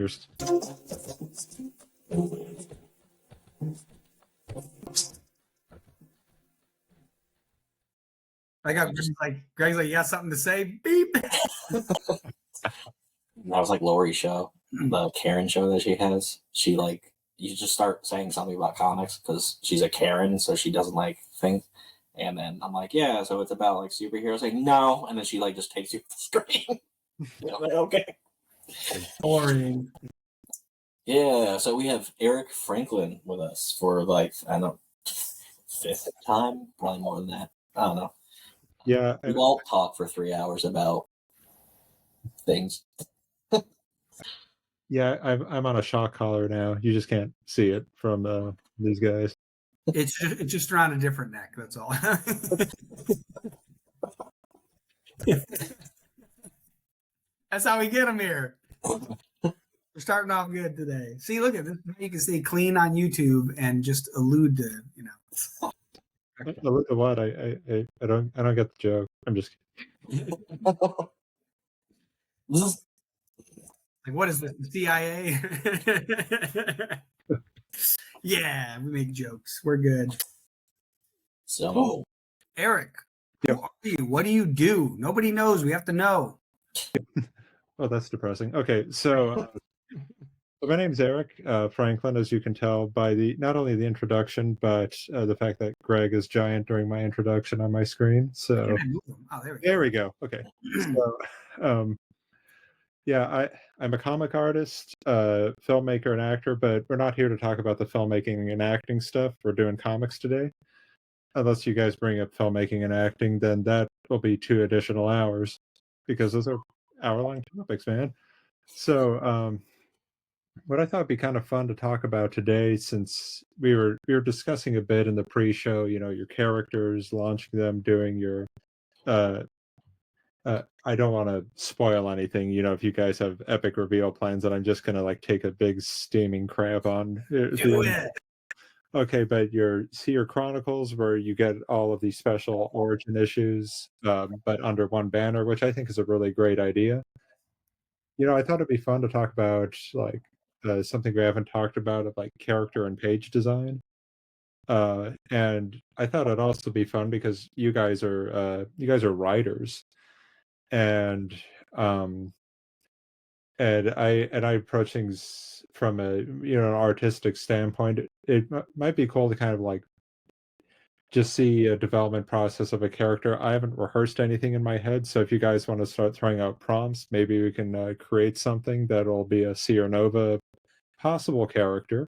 Here's... I got Greg's like, you got something to say? Beep. That was like Lori's show, the Karen show that she has. She like, you just start saying something about comics because she's a Karen, so she doesn't like think. And then I'm like, yeah, so it's about like superheroes. Like, no. And then she like just takes you straight. I'm like, okay. Boring. Yeah, so we have Erik Franklin with us for like, I don't know, 5th time? Probably more than that. I don't know. Yeah. We all talk for 3 hours about things. Yeah, I'm on a shock collar now. You just can't see it from these guys. It's just around a different neck. That's all. That's how we get them here. We're starting off good today. See, look at this. You can stay clean on YouTube and just allude to, you know. Look at what I don't get the joke. I'm just This is Like, what is this? The CIA? Yeah, we make jokes. We're good. so. Erik, Yep. who are you? What do you do? Nobody knows. We have to know. Oh, that's depressing. Okay, so my name's Erik Franklin, as you can tell by not only the introduction, but the fact that Greg is giant during my introduction on my screen. So Oh, there we go. Okay. So, yeah, I'm a comic artist, filmmaker, and actor, but we're not here to talk about the filmmaking and acting stuff. We're doing comics today. Unless you guys bring up filmmaking and acting, then that will be 2 additional hours because those are hour-long topics, man. So, what I thought would be kind of fun to talk about today, since we were discussing a bit in the pre-show, you know, your characters, launching them, doing your I don't want to spoil anything, you know, if you guys have epic reveal plans that I'm just going to like take a big steaming crap on. Do it. Okay, but your Seer Chronicles, where you get all of these special origin issues, but under one banner, which I think is a really great idea. You know, I thought it'd be fun to talk about like something we haven't talked about of like character and page design. And I thought it'd also be fun because you guys are writers. And I approach things from a an artistic standpoint. It might be cool to kind of like just see a development process of a character. I haven't rehearsed anything in my head, so if you guys want to start throwing out prompts, maybe we can create something that'll be a SeerNova possible character.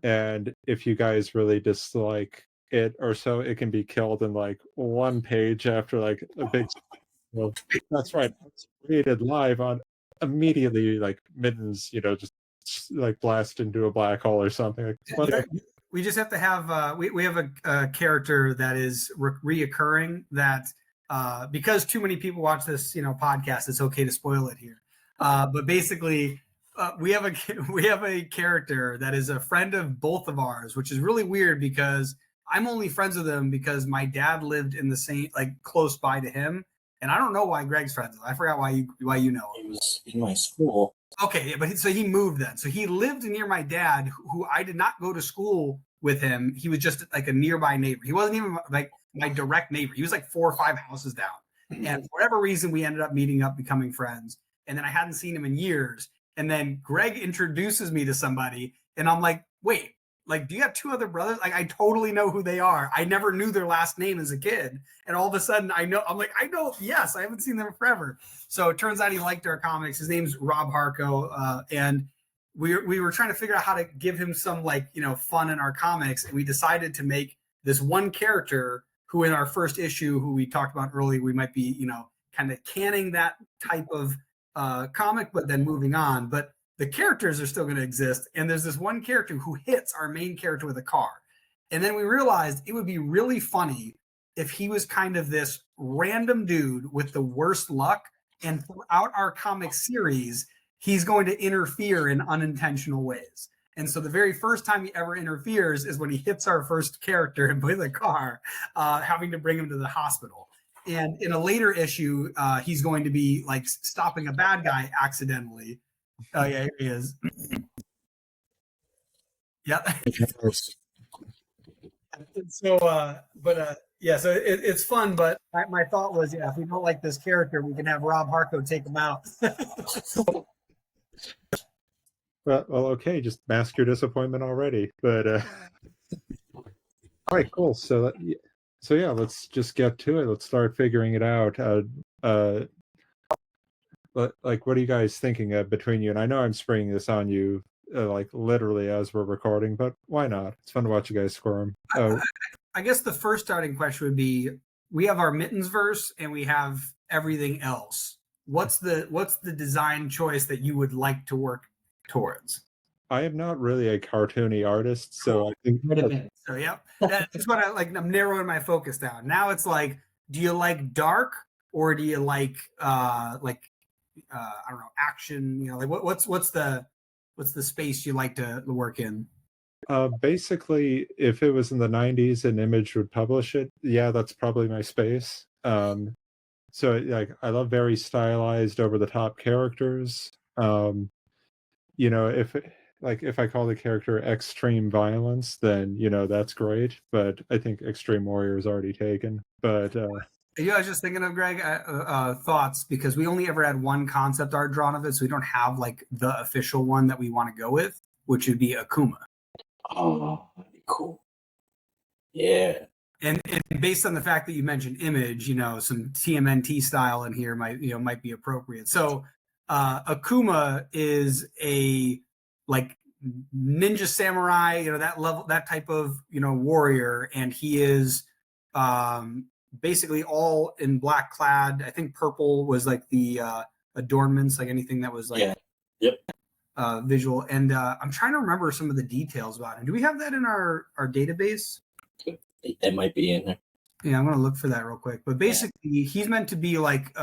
And if you guys really dislike it or so, it can be killed in like 1 page after like a big. Well, that's right. It's created live on immediately, like Mittens, just like blast into a black hole or something. Like, we just have to have we have a character that is reoccurring that because too many people watch this podcast, it's okay to spoil it here. But basically, we have a character that is a friend of both of ours, which is really weird because I'm only friends with him because my dad lived in the same, like close by to him. And I don't know why Greg's friends with him. I forgot why you know him. He was in my school. Okay, but so he moved then. So he lived near my dad, who I did not go to school with him. He was just like a nearby neighbor. He wasn't even like my direct neighbor. He was like 4 or 5 houses down. And for whatever reason, we ended up meeting up, becoming friends. And then I hadn't seen him in years. And then Greg introduces me to somebody, and I'm like, wait. Like, do you have 2 other brothers? Like, I totally know who they are. I never knew their last name as a kid. And all of a sudden, I know. I'm like, I know. Yes, I haven't seen them forever. So it turns out he liked our comics. His name's Rob Harco. And we were trying to figure out how to give him some, like, fun in our comics. And we decided to make this one character who in our first issue, who we talked about earlier, we might be, kind of canning that type of comic, but then moving on. But the characters are still going to exist. And there's this one character who hits our main character with a car. And then we realized it would be really funny if he was kind of this random dude with the worst luck. And throughout our comic series, he's going to interfere in unintentional ways. And so the very first time he ever interferes is when he hits our first character with a car, having to bring him to the hospital. And in a later issue, he's going to be like stopping a bad guy accidentally. Oh yeah, here he is. Yeah. So, yeah, so it's fun. But my thought was, yeah, if we don't like this character, we can have Rob Harco take him out. Well, okay, just mask your disappointment already. But all right, cool. So yeah, let's just get to it. Let's start figuring it out. Like, what are you guys thinking between you? And I know I'm springing this on you, like literally as we're recording, but why not? It's fun to watch you guys squirm. I guess the first starting question would be: we have our Mittens verse, and we have everything else. What's the design choice that you would like to work towards? I am not really a cartoony artist, so I think. So yeah, that's what I'm narrowing my focus down. Now it's like, do you like dark or do you like I don't know, action? You know, like what's the space you like to work in? Basically, if it was in the 90s and Image would publish it, yeah, that's probably my space. So like, I love very stylized, over the top characters. You know, if I call the character Extreme Violence, then that's great. But I think Extreme Warrior is already taken. But yeah, I was just thinking of Greg thoughts, because we only ever had one concept art drawn of it, so we don't have like the official one that we want to go with, which would be Akuma. Oh, that'd be cool. Yeah. And based on the fact that you mentioned Image, some TMNT style in here might be appropriate. So Akuma is a like ninja samurai, that type of warrior, and he is basically all in black clad. I think purple was like the adornments, like anything that was like visual. And I'm trying to remember some of the details about him. Do we have that in our database? It might be in there. Yeah, I'm gonna look for that real quick. But basically, he's meant to be like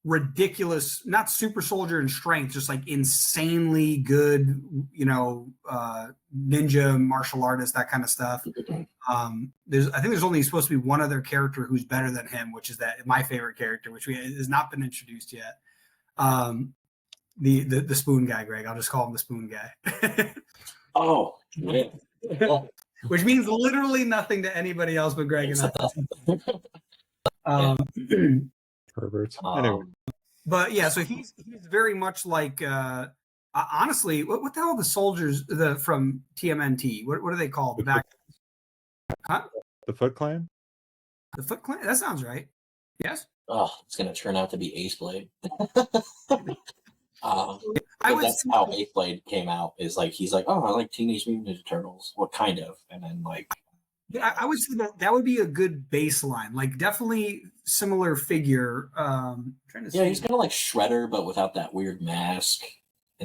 ridiculous, not super soldier in strength, just like insanely good, ninja martial artist, that kind of stuff. I think there's only supposed to be one other character who's better than him, which is my favorite character, which has not been introduced yet. The spoon guy, Greg. I'll just call him the spoon guy. Oh, yeah. Which means literally nothing to anybody else but Greg and I. Perverts. Anyway. But yeah, so he's very much like honestly, what the hell are the soldiers from TMNT? What are they called? The Foot Clan? The Foot Clan? That sounds right. Yes? Oh, it's gonna turn out to be Ace Blade. That's how Ace Blade came out. Is like he's like, oh, I like Teenage Mutant Ninja Turtles. What kind of? And then like, yeah, I would say that would be a good baseline. Like definitely similar figure. He's kind of like Shredder, but without that weird mask.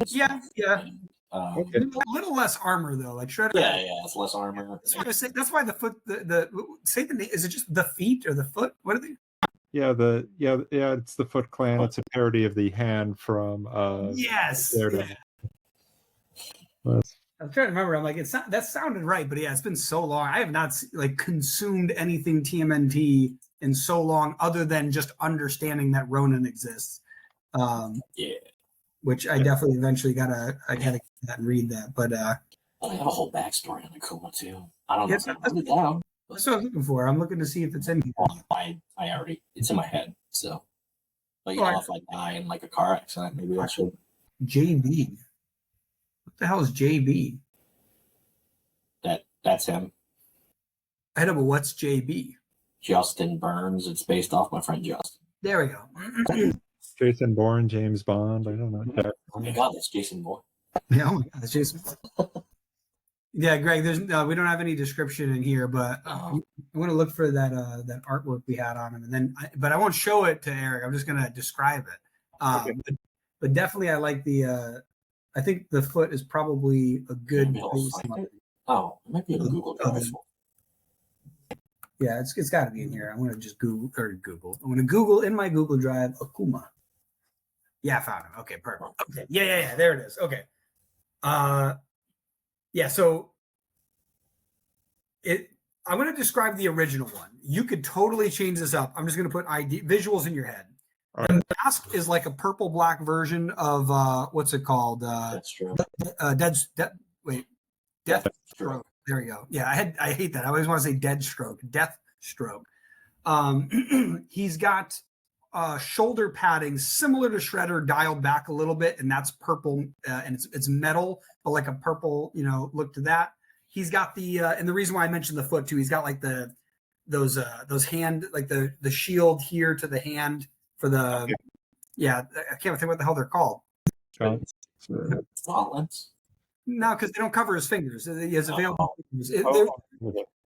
Yeah. And, a little less armor though, like Shredder. Yeah, it's less armor. That's why the foot. Say the name. Is it just the feet or the foot? What are they? Yeah, it's the Foot Clan. It's a parody of the hand from yes. Daredevil. I'm trying to remember. I'm like, that sounded right, but yeah, it's been so long. I have not consumed anything TMNT in so long, other than just understanding that Ronin exists. Which I definitely eventually gotta get that and read that. But I have a whole backstory on Akuma too. I don't know if I wrote it down. That's what I'm looking for. I'm looking to see if it's in here. I already, it's in my head. So, but if I die in like a car accident, maybe I should. JB. What the hell is JB? That's him. I know, but what's JB? Justin Burns. It's based off my friend Justin. There we go. Jason Bourne, James Bond. I don't know. Oh my God, that's Jason Bourne. Yeah, oh my God, that's Jason Bourne. Yeah, Greg. There's we don't have any description in here, but I want to look for that artwork we had on him, and then but I won't show it to Eric. I'm just gonna describe it. Okay. But definitely, I like the. I think the foot is probably a good. Oh, it might be in Google Drive. Yeah, it's got to be in here. I'm gonna just Google. I'm gonna Google in my Google Drive Akuma. Yeah, I found him. Okay, perfect. Okay, yeah. There it is. Okay. Yeah, so I'm going to describe the original one. You could totally change this up. I'm just going to put visuals in your head. The mask is like a purple black version of what's it called? Deathstroke. Deathstroke. There we go. Yeah, I hate that. I always want to say Deathstroke. He's got shoulder padding similar to Shredder, dialed back a little bit, and that's purple, and it's metal, but like a purple, look to that. He's got the and the reason why I mentioned the foot too, he's got like those hand, like the shield here to the hand for the I can't think what the hell they're called. Gauntlets. No, because they don't cover his fingers. He has available fingers.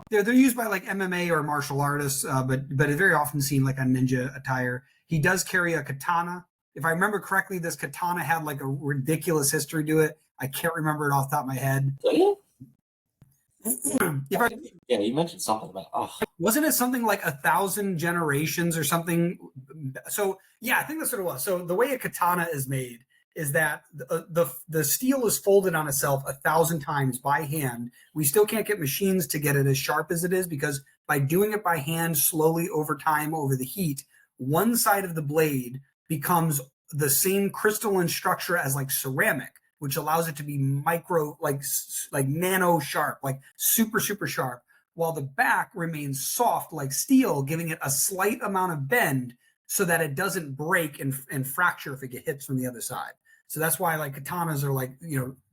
They're used by like MMA or martial artists, but it's very often seen like a ninja attire. He does carry a katana. If I remember correctly, this katana had like a ridiculous history to it. I can't remember it off the top of my head. You mentioned something about wasn't it something like 1,000 generations or something? So I think that's what it was. So the way a katana is made is that the steel is folded on itself 1,000 times by hand. We still can't get machines to get it as sharp as it is, because by doing it by hand slowly over time, over the heat, one side of the blade becomes the same crystalline structure as like ceramic, which allows it to be micro, like nano sharp, like super, super sharp, while the back remains soft like steel, giving it a slight amount of bend so that it doesn't break and fracture if it gets hit from the other side. So that's why like katanas are like,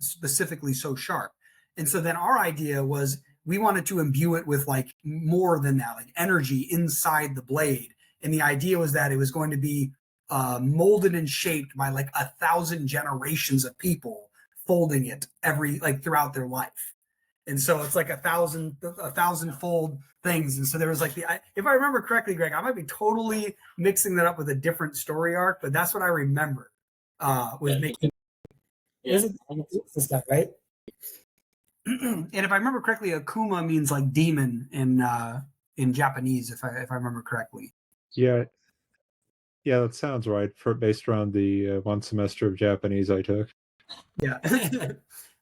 specifically so sharp. And so then our idea was we wanted to imbue it with like more than that, like energy inside the blade. And the idea was that it was going to be molded and shaped by like 1,000 generations of people folding it throughout their life. And so it's like 1,000 fold things. And so there was like if I remember correctly, Greg, I might be totally mixing that up with a different story arc, but that's what I remember was making. This guy, right? And if I remember correctly, Akuma means like demon in Japanese, if I remember correctly. Yeah, that sounds right. Based around the one semester of Japanese I took. Yeah.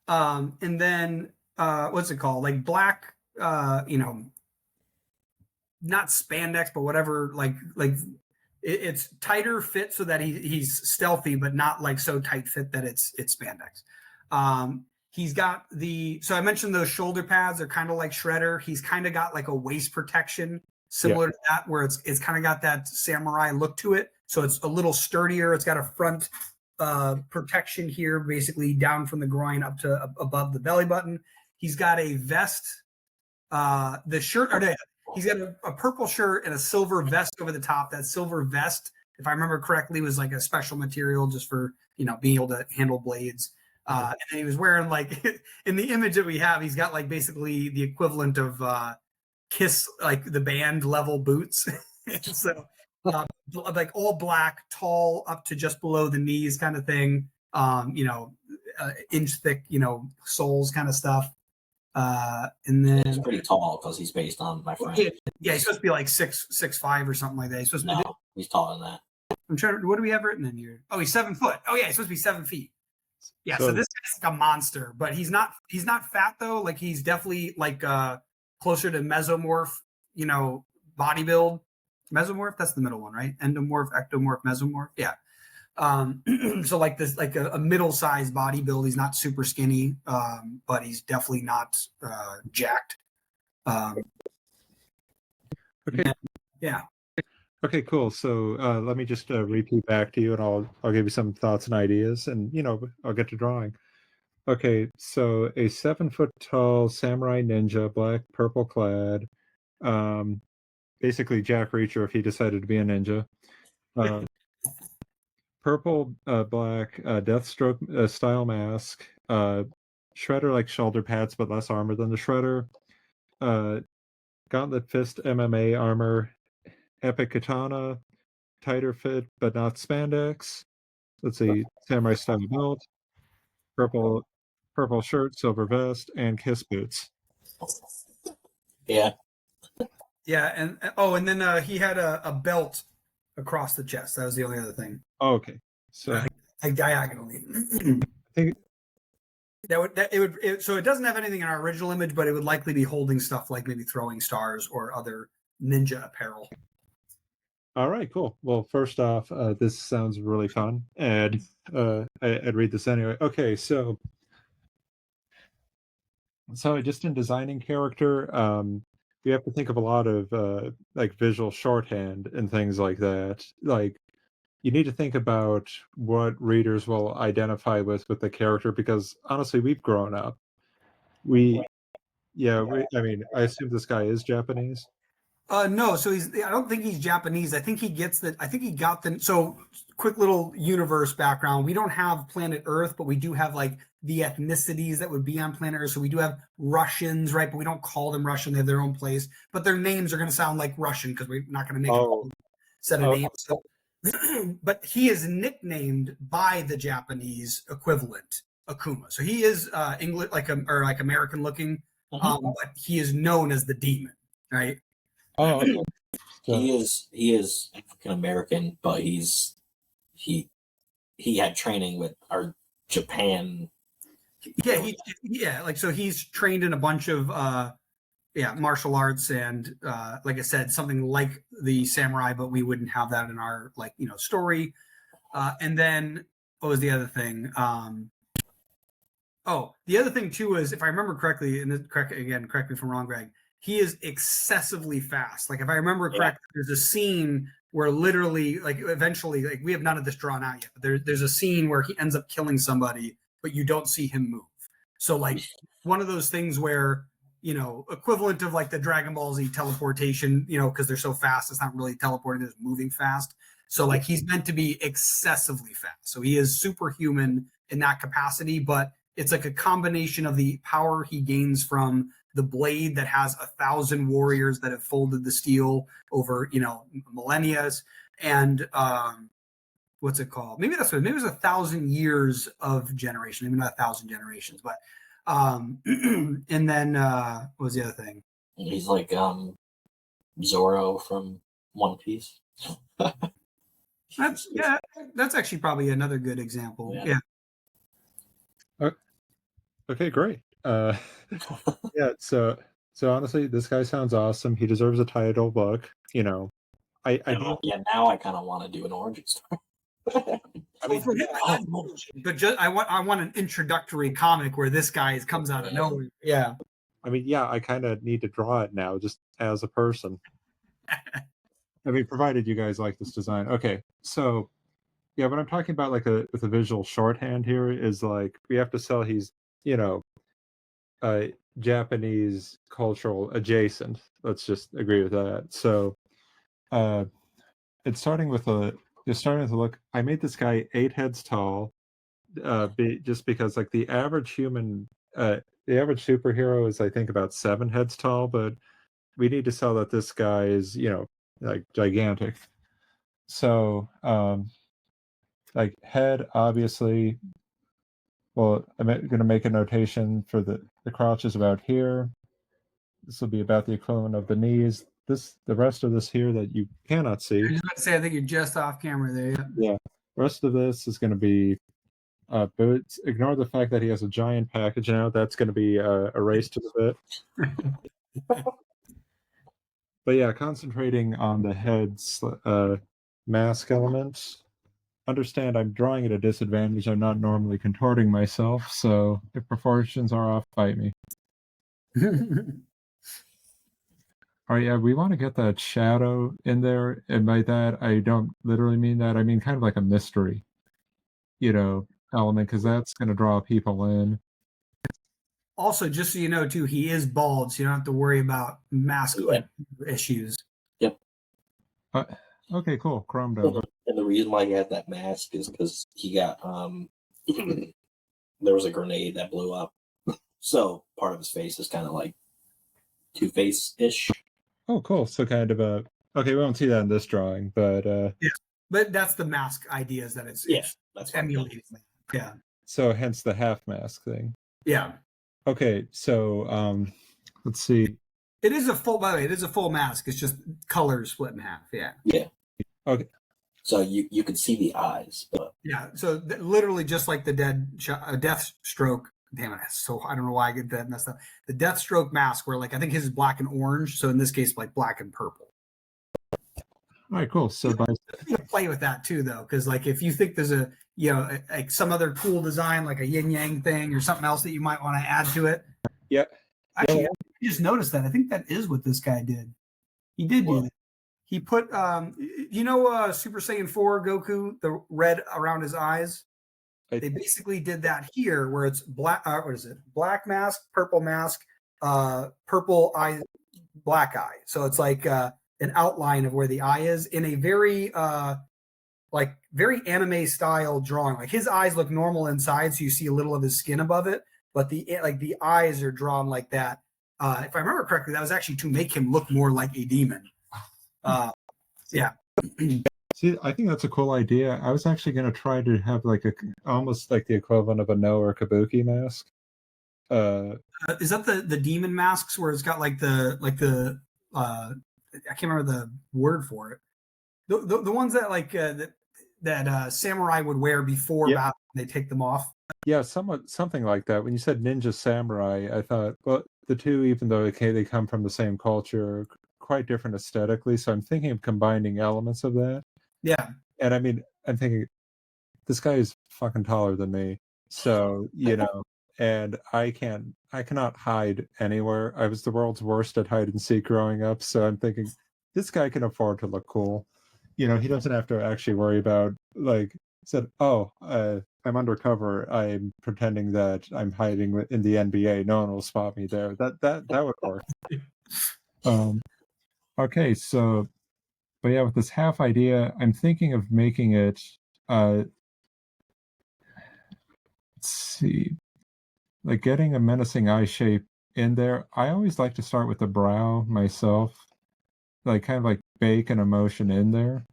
And then what's it called? Like black, not spandex, but whatever. Like it's tighter fit so that he's stealthy, but not like so tight fit that it's spandex. He's got so I mentioned those shoulder pads are kind of like Shredder. He's kind of got like a waist protection similar to that, where it's kind of got that samurai look to it. So it's a little sturdier. It's got a front protection here, basically down from the groin up to above the belly button. He's got a vest. The shirt, he's got a purple shirt and a silver vest over the top. That silver vest, if I remember correctly, was like a special material just for being able to handle blades. And then he was wearing like in the image that we have, he's got like basically the equivalent of Kiss, like the band level boots. So like all black, tall, up to just below the knees kind of thing. Inch thick, soles kind of stuff. And then he's pretty tall because he's based on my friend. Yeah, he's supposed to be like 6'5" or something like that. He's taller than that. I'm trying to. What do we have written in here? Oh, he's 7 foot. Oh yeah, he's supposed to be 7 feet. Yeah, so this guy's like a monster, but he's not fat though. Like he's definitely like closer to mesomorph, body build. Mesomorph, that's the middle one, right? Endomorph, ectomorph, mesomorph. Yeah. So like this, like a middle-sized body build. He's not super skinny, but he's definitely not jacked. Okay. Yeah. Okay, cool. So let me just repeat back to you, and I'll give you some thoughts and ideas, and I'll get to drawing. Okay, so a 7 foot tall samurai ninja, black, purple clad, basically Jack Reacher if he decided to be a ninja. Purple, black, Deathstroke style mask, Shredder like shoulder pads but less armor than the Shredder, Gauntlet Fist MMA armor, Epic Katana, tighter fit but not spandex. Let's see, samurai style belt, purple shirt, silver vest, and Kiss boots. Yeah. Yeah, and then he had a belt across the chest. That was the only other thing. Oh, okay, so like diagonally. I think so it doesn't have anything in our original image, but it would likely be holding stuff like maybe throwing stars or other ninja apparel. All right, cool. Well, first off, this sounds really fun, and I'd read this anyway. Okay, so just in designing character, you have to think of a lot of like visual shorthand and things like that. Like you need to think about what readers will identify with the character because honestly, we've grown up. We yeah, I mean, I assume this guy is Japanese. No, so I don't think he's Japanese. I think he gets the, I think he got the, so quick little universe background. We don't have planet Earth, but we do have like the ethnicities that would be on planet Earth. So we do have Russians, right? But we don't call them Russian. They have their own place, but their names are going to sound like Russian because we're not going to make a set of names. So, but he is nicknamed by the Japanese equivalent, Akuma. So he is English, like American looking, but he is known as the demon, right? Oh, okay. He is African American, but he had training with our Japan. Yeah, like so he's trained in a bunch of martial arts and like I said, something like the samurai, but we wouldn't have that in our story. And then what was the other thing? The other thing too is, if I remember correctly, and correct me if I'm wrong, Greg, he is excessively fast. Like if I remember correctly, there's a scene where literally, like eventually, like we have none of this drawn out yet, but there's a scene where he ends up killing somebody, but you don't see him move. So like one of those things where, equivalent of like the Dragon Ball Z teleportation, because they're so fast, it's not really teleporting, it's moving fast. So like he's meant to be excessively fast. So he is superhuman in that capacity, but it's like a combination of the power he gains from the blade that has 1,000 warriors that have folded the steel over, millennia, and what's it called? Maybe that's what. Maybe it was 1,000 years of generation. Maybe not 1,000 generations, but and then what was the other thing? He's like Zoro from One Piece. That's actually probably another good example. Yeah. Okay, great. Yeah, so honestly, this guy sounds awesome. He deserves a title book. Now I kind of want to do an origin story. I want an introductory comic where this guy comes out of nowhere. Yeah. I mean, yeah, I kind of need to draw it now, just as a person. I mean, provided you guys like this design. Okay, so yeah, what I'm talking about, like with a visual shorthand here, is like we have to sell he's Japanese cultural adjacent. Let's just agree with that. So, it's starting with a look. I made this guy 8 heads tall, just because like the average human, the average superhero is I think about 7 heads tall, but we need to sell that this guy is like gigantic. So, like head, obviously. Well, I'm going to make a notation for the crotch is about here. This will be about the equivalent of the knees. The rest of this here that you cannot see. I was about to say, I think you're just off camera there. Yeah. The rest of this is going to be boots. Ignore the fact that he has a giant package now. That's going to be erased a bit. But yeah, concentrating on the head's mask element. Understand I'm drawing at a disadvantage. I'm not normally contorting myself, so if proportions are off, fight me. All right, yeah, we want to get that shadow in there, and by that I don't literally mean that. I mean kind of like a mystery, element, because that's going to draw people in. Also, just so you know, too, he is bald, so you don't have to worry about mask issues. Yep. Okay, cool. Chromed over. And the reason why he had that mask is because he got there was a grenade that blew up, so part of his face is kind of like Two-Face-ish. Oh, cool. So kind of a we won't see that in this drawing, but but that's the mask idea, is that it's that's emulating. Yeah. So hence the half mask thing. Yeah. Okay, so let's see. It is a full. By the way, it is a full mask. It's just colors split in half. Yeah. Yeah. Okay. So you could see the eyes, but yeah. So literally, just like the death stroke. Damn it! So I don't know why I get that messed up. The Deathstroke mask, where like I think his is black and orange. So in this case, like black and purple. All right, cool. So by You can play with that too, though, because like if you think there's like some other cool design, like a yin yang thing or something else that you might want to add to it. yeah, Actually, I just noticed that. I think that is what this guy did. He did do that. He put, Super Saiyan 4 Goku, the red around his eyes. They basically did that here, where it's black. What is it? Black mask, purple mask, purple eye, black eye. So it's like an outline of where the eye is in a very very anime style drawing. Like his eyes look normal inside, so you see a little of his skin above it, but the eyes are drawn like that. If I remember correctly, that was actually to make him look more like a demon. Yeah. See, I think that's a cool idea. I was actually going to try to have like almost like the equivalent of a No or Kabuki mask. Is that the demon masks where it's got like the I can't remember the word for it. The ones that like that samurai would wear before battle, they take them off. Yeah, something like that. When you said ninja samurai, I thought, well, the two, even though they come from the same culture, are quite different aesthetically. So I'm thinking of combining elements of that. Yeah. And I mean, I'm thinking this guy is fucking taller than me. So, and I cannot hide anywhere. I was the world's worst at hide and seek growing up. So I'm thinking this guy can afford to look cool. He doesn't have to actually worry about I'm undercover. I'm pretending that I'm hiding in the NBA. No one will spot me there. That would work. Okay, so, but yeah, with this half idea, I'm thinking of making it. Let's see, like getting a menacing eye shape in there. I always like to start with the brow myself, like kind of like bake an emotion in there.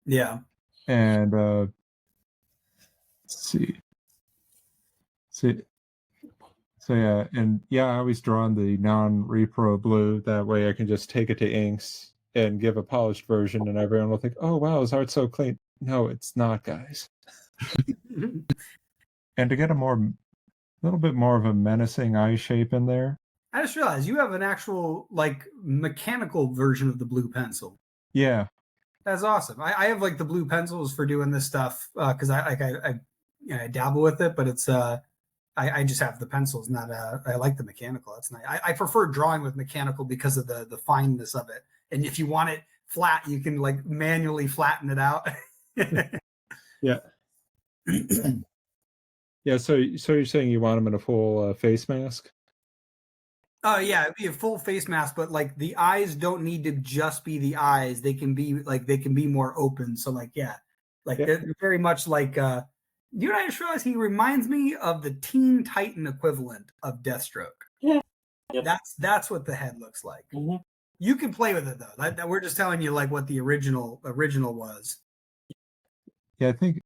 Yeah. And let's see. So yeah, and yeah, I always draw on the non-repro blue. That way I can just take it to inks and give a polished version, and everyone will think, oh wow, his art's so clean. No, it's not, guys. And to get a little bit more of a menacing eye shape in there. I just realized you have an actual like mechanical version of the blue pencil. Yeah. That's awesome. I have like the blue pencils for doing this stuff because I dabble with it, but it's I just have the pencils, not I like the mechanical. That's nice. I prefer drawing with mechanical because of the fineness of it. And if you want it flat, you can like manually flatten it out. Yeah. Yeah. So you're saying you want them in a full face mask? Yeah, it'd be a full face mask, but like the eyes don't need to just be the eyes. They can be more open. So like, they're very much like, I just realized he reminds me of the Teen Titan equivalent of Deathstroke. Yeah. Yep. That's what the head looks like. Mm-hmm. You can play with it though. That we're just telling you like what the original was. Yeah, I think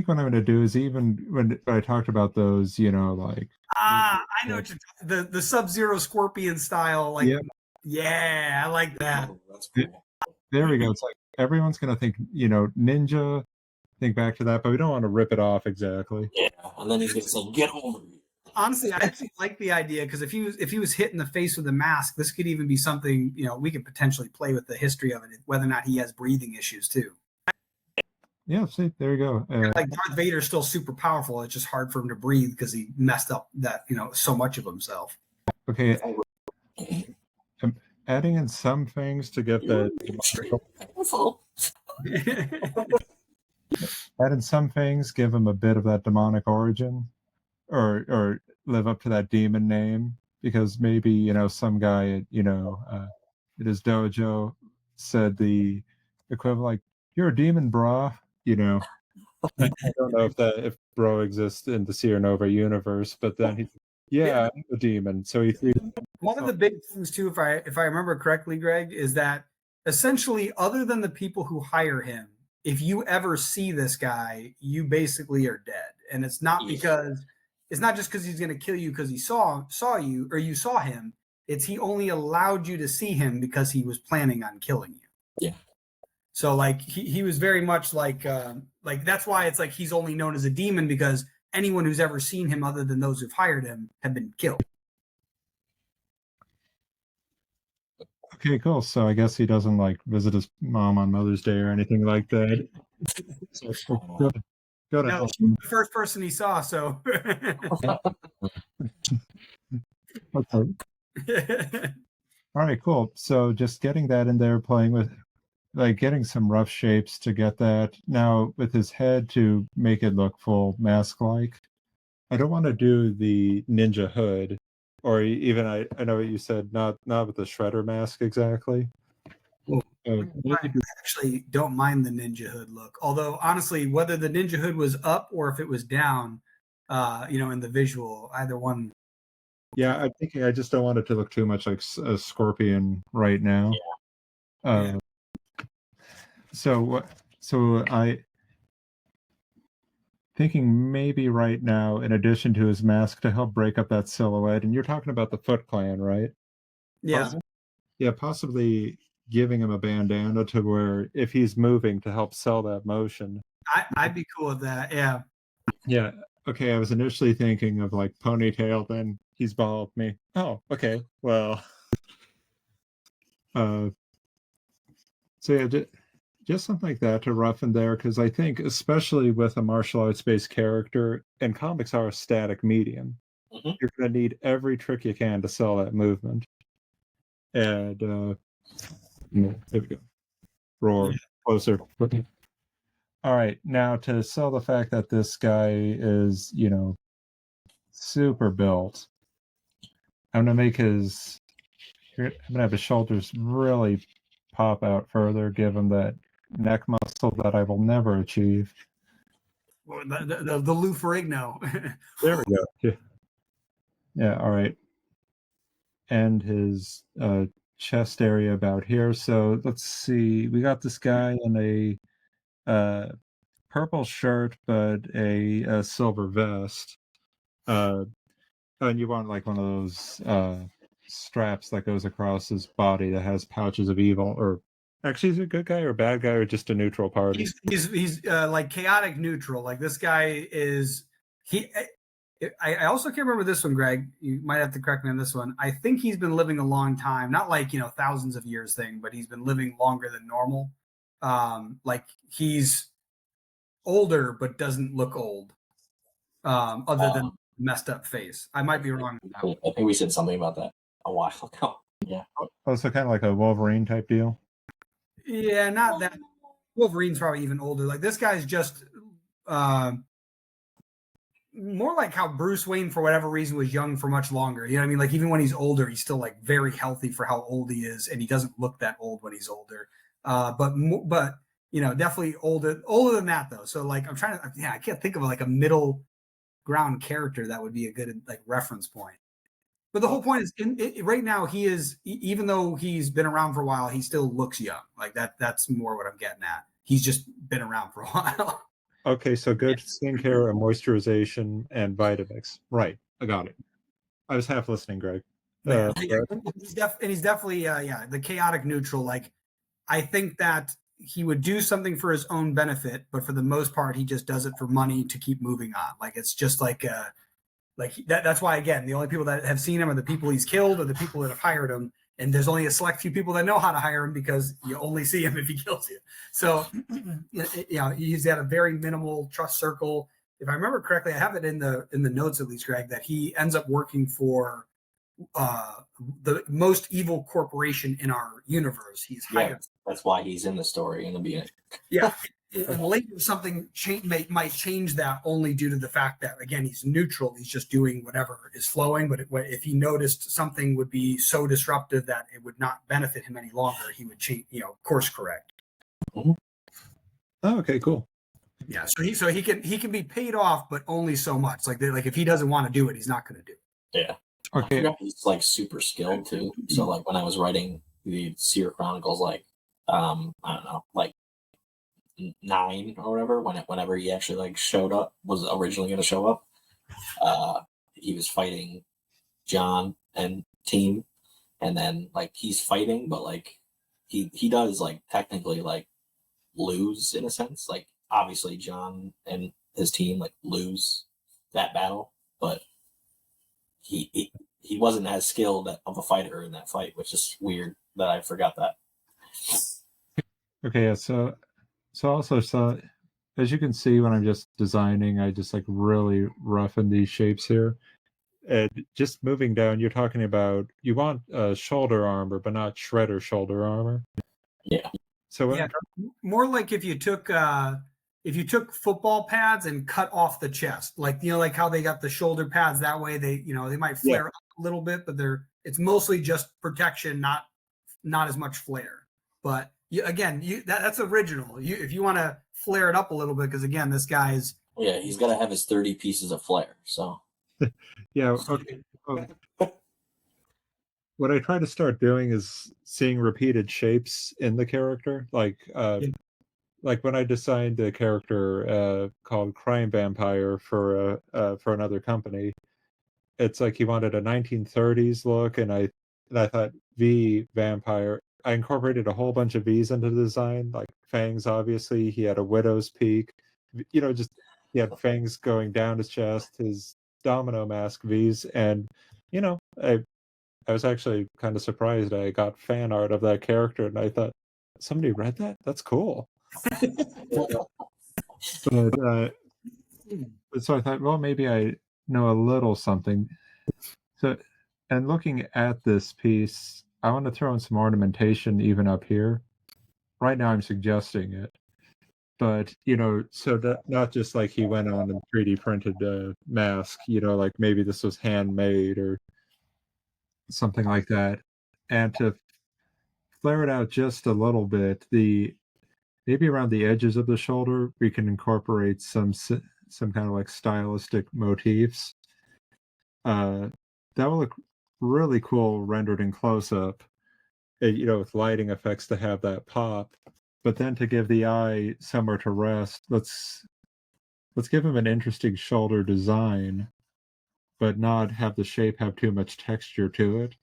what I'm going to do is even when I talked about those, like. I know what you're the Sub-Zero Scorpion style. Like, yeah, I like that. Oh, that's cool. There we go. It's like everyone's going to think, ninja, think back to that, but we don't want to rip it off exactly. Yeah, and then he's going to say, get over here. Honestly, I actually like the idea because if he was hit in the face with a mask, this could even be something, we could potentially play with the history of it, whether or not he has breathing issues too. Yeah, see, there you go. Like Darth Vader's still super powerful. It's just hard for him to breathe because he messed up that, so much of himself. Okay. I'm adding in some things to get the add in some things, give him a bit of that demonic origin or live up to that demon name, because maybe, some guy at his dojo said the equivalent, like, you're a demon, brah. I don't know if bro exists in the SeerNova universe, but then I'm a demon. So he one of the big things too, if I remember correctly, Greg, is that essentially, other than the people who hire him, if you ever see this guy, you basically are dead. And it's not just because he's going to kill you because he saw you or you saw him. It's he only allowed you to see him because he was planning on killing you. Yeah. So like he was very much like that's why it's like he's only known as a demon, because anyone who's ever seen him other than those who've hired him have been killed. Okay, cool. So I guess he doesn't like visit his mom on Mother's Day or anything like that. So, go to No, hell. she was the first person he saw, so. Okay. All right, cool. So just getting that in there, playing with, like, getting some rough shapes to get that. Now with his head to make it look full mask-like. I don't want to do the ninja hood, or even I know what you said, not with the shredder mask exactly. I actually don't mind the ninja hood look. Although honestly, whether the ninja hood was up or if it was down, in the visual, either one. Yeah, I'm thinking I just don't want it to look too much like a scorpion right now. Yeah. So I thinking maybe right now, in addition to his mask, to help break up that silhouette, and you're talking about the Foot Clan, right? Yeah. Yeah, possibly giving him a bandana to where if he's moving to help sell that motion. I'd be cool with that. Yeah. Yeah. Okay, I was initially thinking of like ponytail, then he's bald. Me. Oh, okay. Well, so yeah, just something like that to roughen there, because I think especially with a martial arts based character, and comics are a static medium, you're going to need every trick you can to sell that movement. And there we go. Roar closer. All right, now to sell the fact that this guy is, super built, I'm gonna make I'm gonna have his shoulders really pop out further, give him that neck muscle that I will never achieve. Or the Lou Ferrigno. There we go. Yeah. All right. And his chest area about here. So let's see. We got this guy in a purple shirt, but a silver vest. And you want like one of those straps that goes across his body that has pouches of evil, or actually, is he a good guy or a bad guy or just a neutral party? He's like chaotic neutral. Like this guy is I also can't remember this one, Greg. You might have to correct me on this one. I think he's been living a long time, not like thousands of years thing, but he's been living longer than normal. Like he's older but doesn't look old, other than messed up face. I might be wrong. I think we said something about that a while ago. Yeah. Oh, so kind of like a Wolverine type deal. Yeah, not that. Wolverine's probably even older. Like this guy's just more like how Bruce Wayne, for whatever reason, was young for much longer. You know what I mean? Like even when he's older, he's still like very healthy for how old he is, and he doesn't look that old when he's older. But definitely older than that though. So like I'm trying to, I can't think of like a middle ground character that would be a good like reference point. But the whole point is, right now he is, even though he's been around for a while, he still looks young. Like that's more what I'm getting at. He's just been around for a while. Okay, so good skincare and moisturization and Vitamix. Right, I got it. I was half listening, Greg. He's definitely the chaotic neutral. Like I think that he would do something for his own benefit, but for the most part, he just does it for money to keep moving on. Like it's just like that's why, again, the only people that have seen him are the people he's killed or the people that have hired him. And there's only a select few people that know how to hire him because you only see him if he kills you. So, he's got a very minimal trust circle. If I remember correctly, I have it in the notes at least, Greg, that he ends up working for the most evil corporation in our universe. He's hired. Yeah, that's why he's in the story in the beginning. Yeah. And later something might change that only due to the fact that, again, he's neutral. He's just doing whatever is flowing. But if he noticed something would be so disruptive that it would not benefit him any longer, he would change, course correct. Mm-hmm. Oh, okay, cool. Yeah, so he can be paid off, but only so much. Like if he doesn't want to do it, he's not going to do it. Yeah. Okay. He's like super skilled too. So like when I was writing the Seer Chronicles, like I don't know, like 9 or whatever, whenever he actually like showed up, was originally going to show up, he was fighting John and team, and then like he's fighting, but like he does like technically like lose in a sense. Like obviously John and his team like lose that battle, but he wasn't as skilled of a fighter in that fight, which is weird. that I forgot that. Okay, yeah, so as you can see when I'm just designing, I just like really roughen these shapes here. And just moving down, you're talking about you want shoulder armor, but not shredder shoulder armor. Yeah. So yeah, more like if you took football pads and cut off the chest, like like how they got the shoulder pads that way, they they might flare up a little bit, but it's mostly just protection, not as much flare. But that's original. If you want to flare it up a little bit, because again, this guy's he's got to have his 30 pieces of flare. So yeah, okay. What I try to start doing is seeing repeated shapes in the character, like when I designed a character called Crime Vampire for another company. It's like he wanted a 1930s look, and I thought V vampire. I incorporated a whole bunch of V's into the design, like fangs. Obviously, he had a widow's peak. Just he had fangs going down his chest, his domino mask V's, and I was actually kind of surprised. I got fan art of that character, and I thought somebody read that. That's cool. But so I thought, well, maybe I know a little something. So, and looking at this piece, I want to throw in some ornamentation even up here. Right now, I'm suggesting it, but so that not just like he went on and 3D printed a mask. Like maybe this was handmade or something like that, and to flare it out just a little bit, maybe around the edges of the shoulder, we can incorporate some kind of like stylistic motifs. That will look really cool rendered in close up, with lighting effects to have that pop. But then to give the eye somewhere to rest, let's give him an interesting shoulder design, but not have the shape have too much texture to it.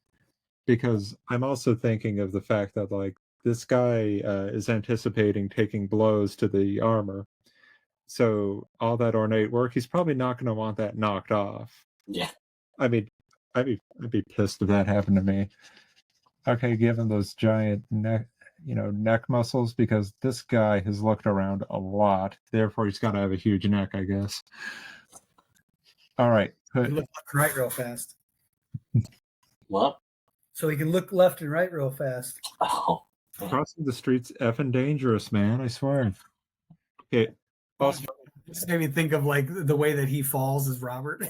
Because I'm also thinking of the fact that like this guy is anticipating taking blows to the armor. So all that ornate work, he's probably not going to want that knocked off. Yeah. I mean, I'd be pissed if that happened to me. Okay, given those giant neck muscles, because this guy has looked around a lot. Therefore, he's got to have a huge neck, I guess. All right. Look left and right real fast. What? So he can look left and right real fast. Oh. Crossing the street's effing dangerous, man. I swear. Okay. Also, just made me think of like the way that he falls as Robert.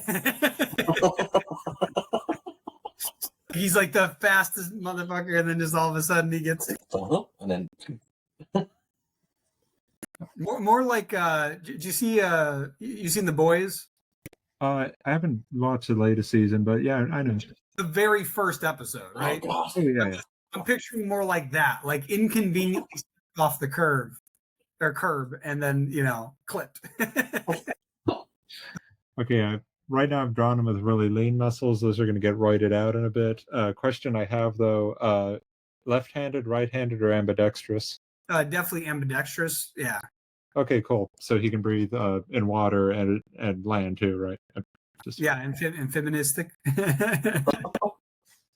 He's like the fastest motherfucker, and then just all of a sudden he gets and then more like did you see you seen The Boys? I haven't watched the latest season, but yeah, I know. The very first episode, right? Oh, yeah. I'm picturing more like that, like inconveniently off the curb, and then clipped. Okay, right now I've drawn them with really lean muscles. Those are going to get roided out in a bit. Question I have though: left-handed, right-handed, or ambidextrous? Definitely ambidextrous. Yeah. Okay, cool. So he can breathe in water and land too, right? Amphibianistic.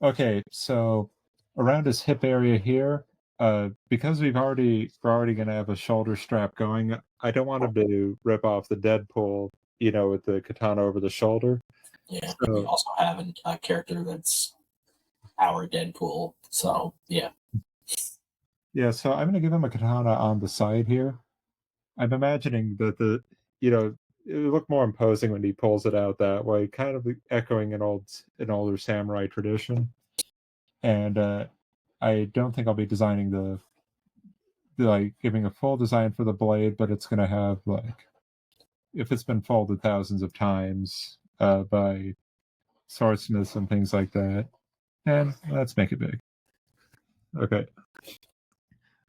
Okay, so around his hip area here, because we're already going to have a shoulder strap going, I don't want him to rip off the Deadpool, with the katana over the shoulder. Yeah, so, we also have a character that's our Deadpool, so yeah. Yeah, so I'm going to give him a katana on the side here. I'm imagining that it would look more imposing when he pulls it out that way, kind of echoing an older samurai tradition. And I don't think I'll be designing giving a full design for the blade, but it's going to have if it's been folded thousands of times by swordsmiths and things like that. And let's make it big. Okay.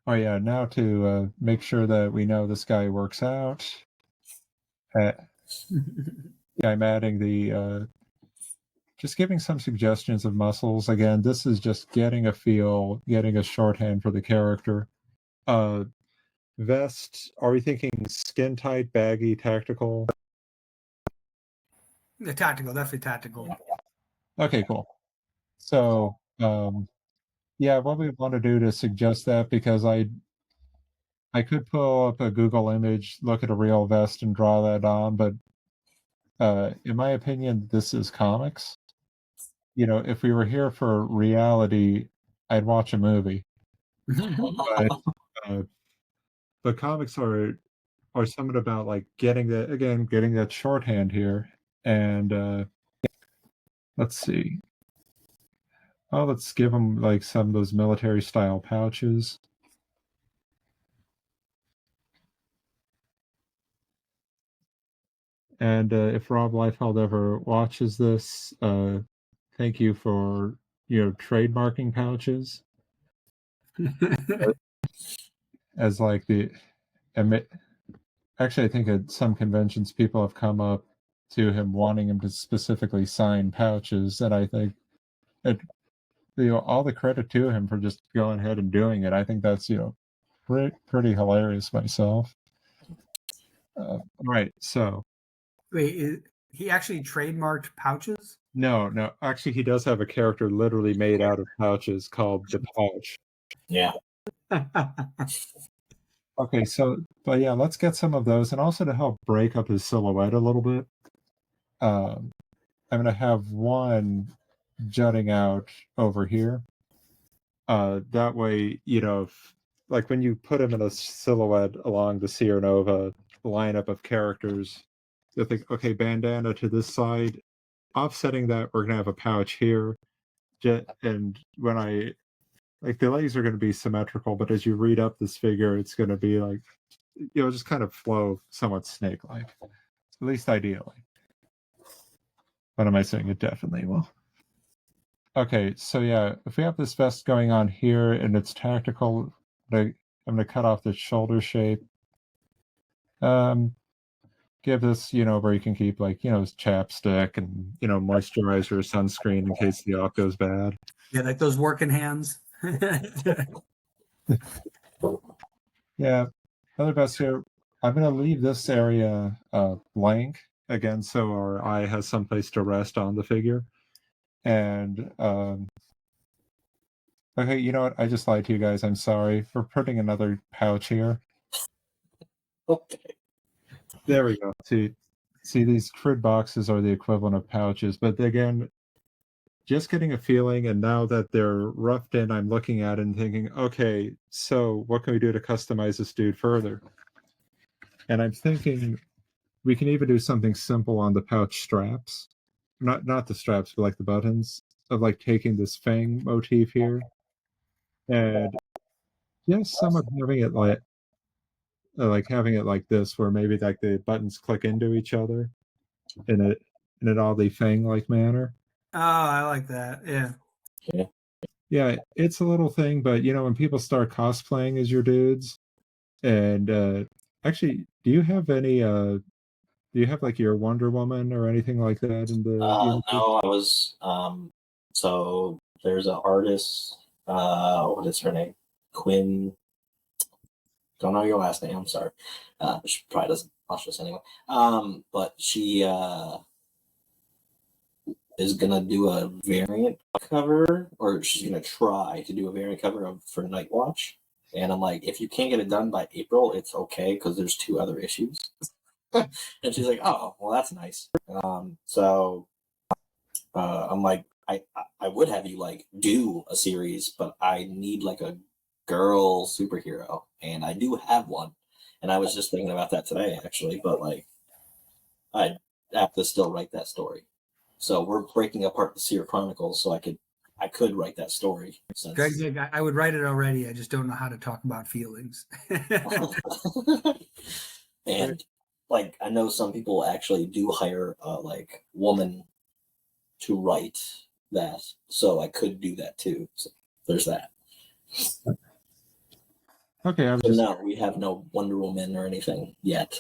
Oh yeah, now to make sure that we know this guy works out. I'm adding just giving some suggestions of muscles. Again, this is just getting a feel, getting a shorthand for the character. Vest, are we thinking skin tight, baggy, tactical? Tactical, definitely tactical. Okay, cool. So Yeah, what we want to do to suggest that, because I could pull up a Google image, look at a real vest, and draw that on, but in my opinion, this is comics. You know, if we were here for reality, I'd watch a movie. But uh, but comics are something about like getting that shorthand here, and let's see. Oh, let's give them like some of those military style pouches. And if Rob Liefeld ever watches this, thank you for trademarking pouches as like the. Actually, I think at some conventions people have come up to him wanting him to specifically sign pouches, and I think it, all the credit to him for just going ahead and doing it. I think that's pretty hilarious myself. All right, so Wait, he actually trademarked pouches? no, actually, he does have a character literally made out of pouches called the Pouch. Yeah. Okay, so but yeah, let's get some of those, and also to help break up his silhouette a little bit. I'm gonna have one jutting out over here. That way, like when you put him in a silhouette along the SeerNova lineup of characters, you think, okay, bandana to this side, offsetting that, we're gonna have a pouch here, and when I like the legs are going to be symmetrical, but as you read up this figure, it's going to be like just kind of flow somewhat snake-like, at least ideally. What am I saying? It definitely will. Okay, so yeah, if we have this vest going on here and it's tactical, I'm going to cut off the shoulder shape. Give this, where you can keep like, chapstick and, moisturizer, sunscreen in case the op goes bad. Yeah, like those working hands. Yeah, other vest here. I'm going to leave this area blank again, so our eye has someplace to rest on the figure. And okay, you know what? I just lied to you guys. I'm sorry for putting another pouch here. Okay. There we go. See, these crud boxes are the equivalent of pouches, but again, just getting a feeling, and now that they're roughed in, I'm looking at it and thinking, okay, so what can we do to customize this dude further? And I'm thinking we can even do something simple on the pouch straps. Not the straps, but like the buttons, of like taking this fang motif here and just somewhat having it like having it like this, where maybe like the buttons click into each other in an oddly fang-like manner. Oh, I like that. Yeah. Yeah, it's a little thing, but when people start cosplaying as your dudes, and actually, do you have like your Wonder Woman or anything like that in the no, I was so there's an artist, what is her name? Quinn. Don't know your last name, I'm sorry. She probably doesn't watch this anyway. But she is gonna do a variant cover, or she's gonna try to do a variant cover for Night Watch. And I'm like, if you can't get it done by April, it's okay, because there's 2 other issues. And she's like, oh, well, that's nice. So I'm like, I would have you like do a series, but I need like a girl superhero, and I do have one. And I was just thinking about that today, actually, but like, I have to still write that story. So we're breaking apart the Seer Chronicles, so I could write that story. Greg, I would write it already. I just don't know how to talk about feelings. And like, I know some people actually do hire like woman to write that, so I could do that too. So there's that. Okay, so no, we have no Wonder Woman or anything yet.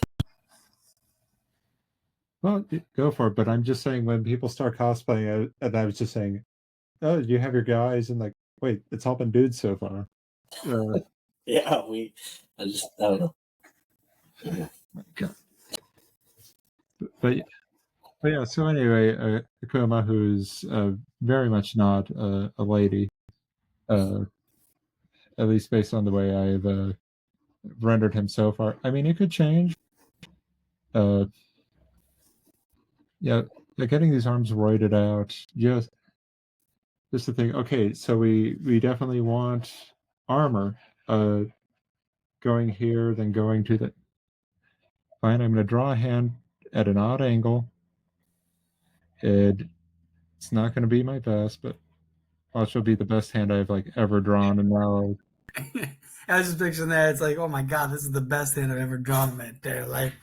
Well, go for it. But I'm just saying, when people start cosplaying, and I was just saying, oh, you have your guys, and like, wait, it's all been dudes so far. Yeah, I don't know. But yeah, so anyway, Akuma, who's very much not a lady, at least based on the way I've rendered him so far. I mean, it could change. Yeah, getting these arms roided out, just the thing. Okay, so we definitely want armor. Going here, then going to the. Fine, I'm going to draw a hand at an odd angle. It's not going to be my best, but watch, will be the best hand I've like ever drawn, and now. I was just picturing that. It's like, oh my god, this is the best hand I've ever drawn in my entire life.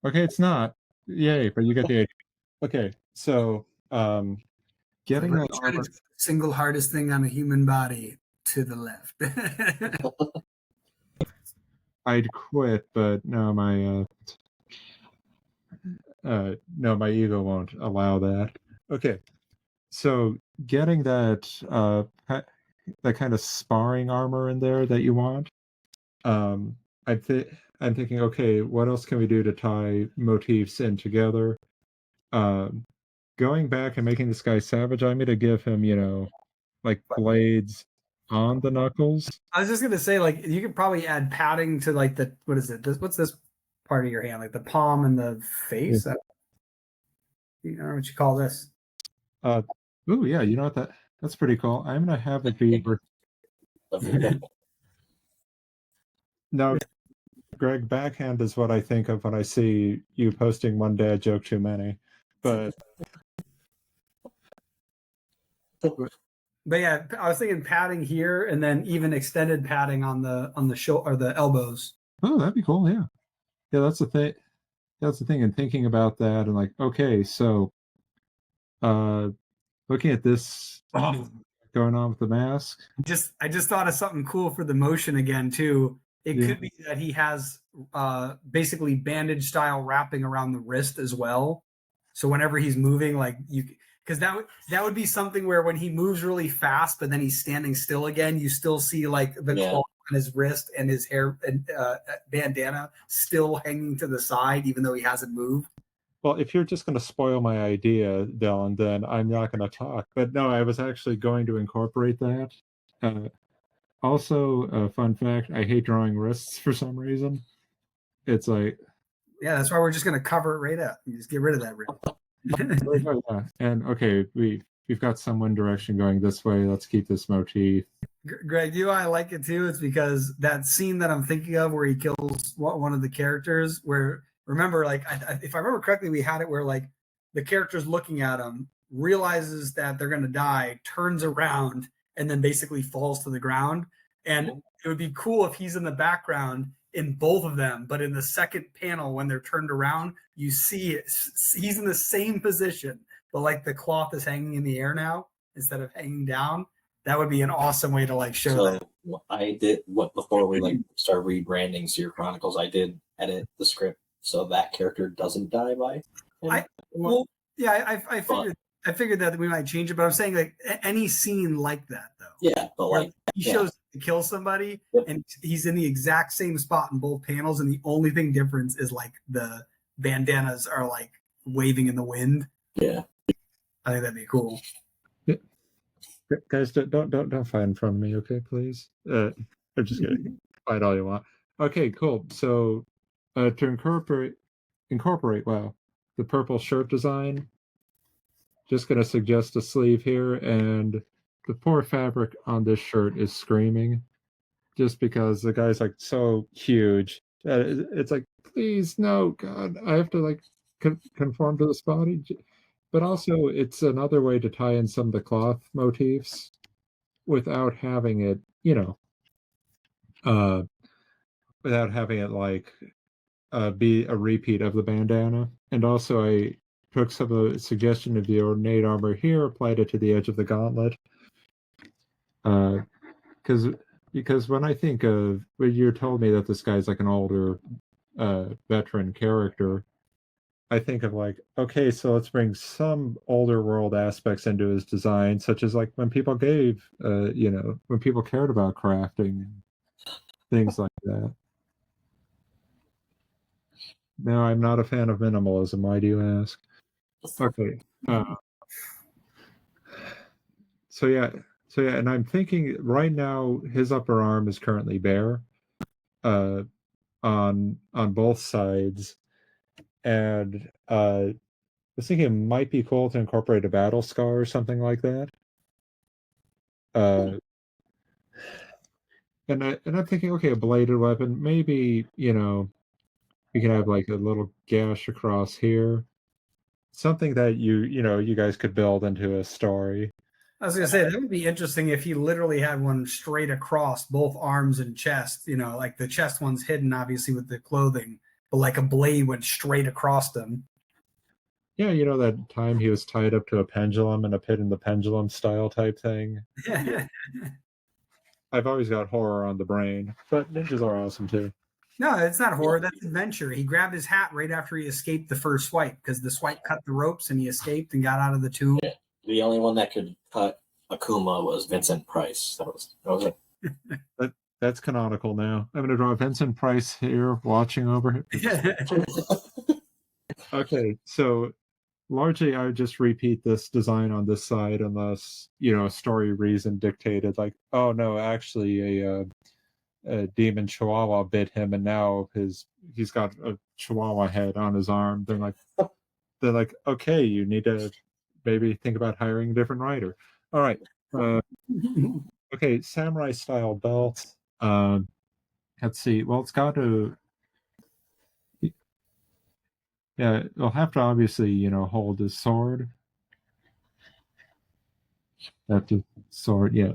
Okay, it's not. Yay, but you get the idea. Okay, so getting that armor. Single hardest thing on a human body to the left. I'd quit, but no, my ego won't allow that. Okay, so getting that that kind of sparring armor in there that you want. I'm thinking, okay, what else can we do to tie motifs in together? Going back and making this guy savage, I'm gonna give him, like blades on the knuckles. I was just gonna say, like, you could probably add padding to like the what is it? What's this part of your hand? Like the palm and the face? Yeah. I don't know what you call this. Ooh, yeah, you know what, that's pretty cool. I'm gonna have it be. No, Greg, backhand is what I think of when I see you posting one dad joke too many. But yeah, I was thinking padding here, and then even extended padding on the shoulder or the elbows. Oh, that'd be cool. Yeah, that's the thing. That's the thing. And thinking about that, and like, okay, so, looking at this going on with the mask. I just thought of something cool for the motion again too. It could be that he has basically bandage style wrapping around the wrist as well. So whenever he's moving, like because that would be something where when he moves really fast, but then he's standing still again, you still see like the claw on his wrist and his hair and bandana still hanging to the side, even though he hasn't moved. Well, if you're just going to spoil my idea, Dylan, then I'm not going to talk. But no, I was actually going to incorporate that. Also, a fun fact, I hate drawing wrists for some reason. It's like... Yeah, that's why we're just going to cover it right up. You just get rid of that wrist. Yeah. And okay, we've got some wind direction going this way. Let's keep this motif. Greg, you know why I like it too? It's because that scene that I'm thinking of where he kills one of the characters, where, remember, like, if I remember correctly, we had it where, like, the character's looking at him, realizes that they're going to die, turns around, and then basically falls to the ground. And it would be cool if he's in the background in both of them, but in the second panel, when they're turned around, you see he's in the same position, but like the cloth is hanging in the air now instead of hanging down. That would be an awesome way to like show that. I did before we like started rebranding Seer Chronicles, I did edit the script so that character doesn't die by him. I figured that we might change it, but I'm saying like any scene like that though. Yeah, but like he shows to kill somebody, and he's in the exact same spot in both panels, and the only thing difference is like the bandanas are like waving in the wind. Yeah, I think that'd be cool. Yeah. Guys, don't fight in front of me, okay, please. I'm just kidding. Fight all you want. Okay, cool. So, to incorporate the purple shirt design. Just going to suggest a sleeve here, and the poor fabric on this shirt is screaming just because the guy's like so huge. It's like, please, no, God, I have to like conform to this body. But also, it's another way to tie in some of the cloth motifs without having it, without having it like be a repeat of the bandana. And also, I took some of the suggestion of the ornate armor here, applied it to the edge of the gauntlet. Because when I think of, when you told me that this guy's like an older veteran character, I think of like, okay, so let's bring some older world aspects into his design, such as like when people when people cared about crafting and things like that. No, I'm not a fan of minimalism. Why do you ask? Okay. and I'm thinking right now his upper arm is currently bare, on both sides, and I was thinking it might be cool to incorporate a battle scar or something like that. And I'm thinking, okay, a bladed weapon, maybe, we can have like a little gash across here. Something that you guys could build into a story. I was gonna say that would be interesting if he literally had one straight across both arms and chest. Like the chest one's hidden obviously with the clothing, but like a blade went straight across them. Yeah, that time he was tied up to a pendulum in a pit in the pendulum style type thing. I've always got horror on the brain, but ninjas are awesome too. No, it's not horror. That's adventure. He grabbed his hat right after he escaped the first swipe because the swipe cut the ropes and he escaped and got out of the tomb. Yeah. The only one that could cut Akuma was Vincent Price. That was it. That's canonical now. I'm going to draw Vincent Price here watching over him. Okay, so largely I would just repeat this design on this side unless, story reason dictated, like, oh no, actually a demon chihuahua bit him and now he's got a chihuahua head on his arm. They're like, okay, you need to maybe think about hiring a different writer. All right. Okay, samurai style belt. Let's see. Well, it's got to. Yeah, it'll have to obviously, hold his sword. That's a sword, yeah.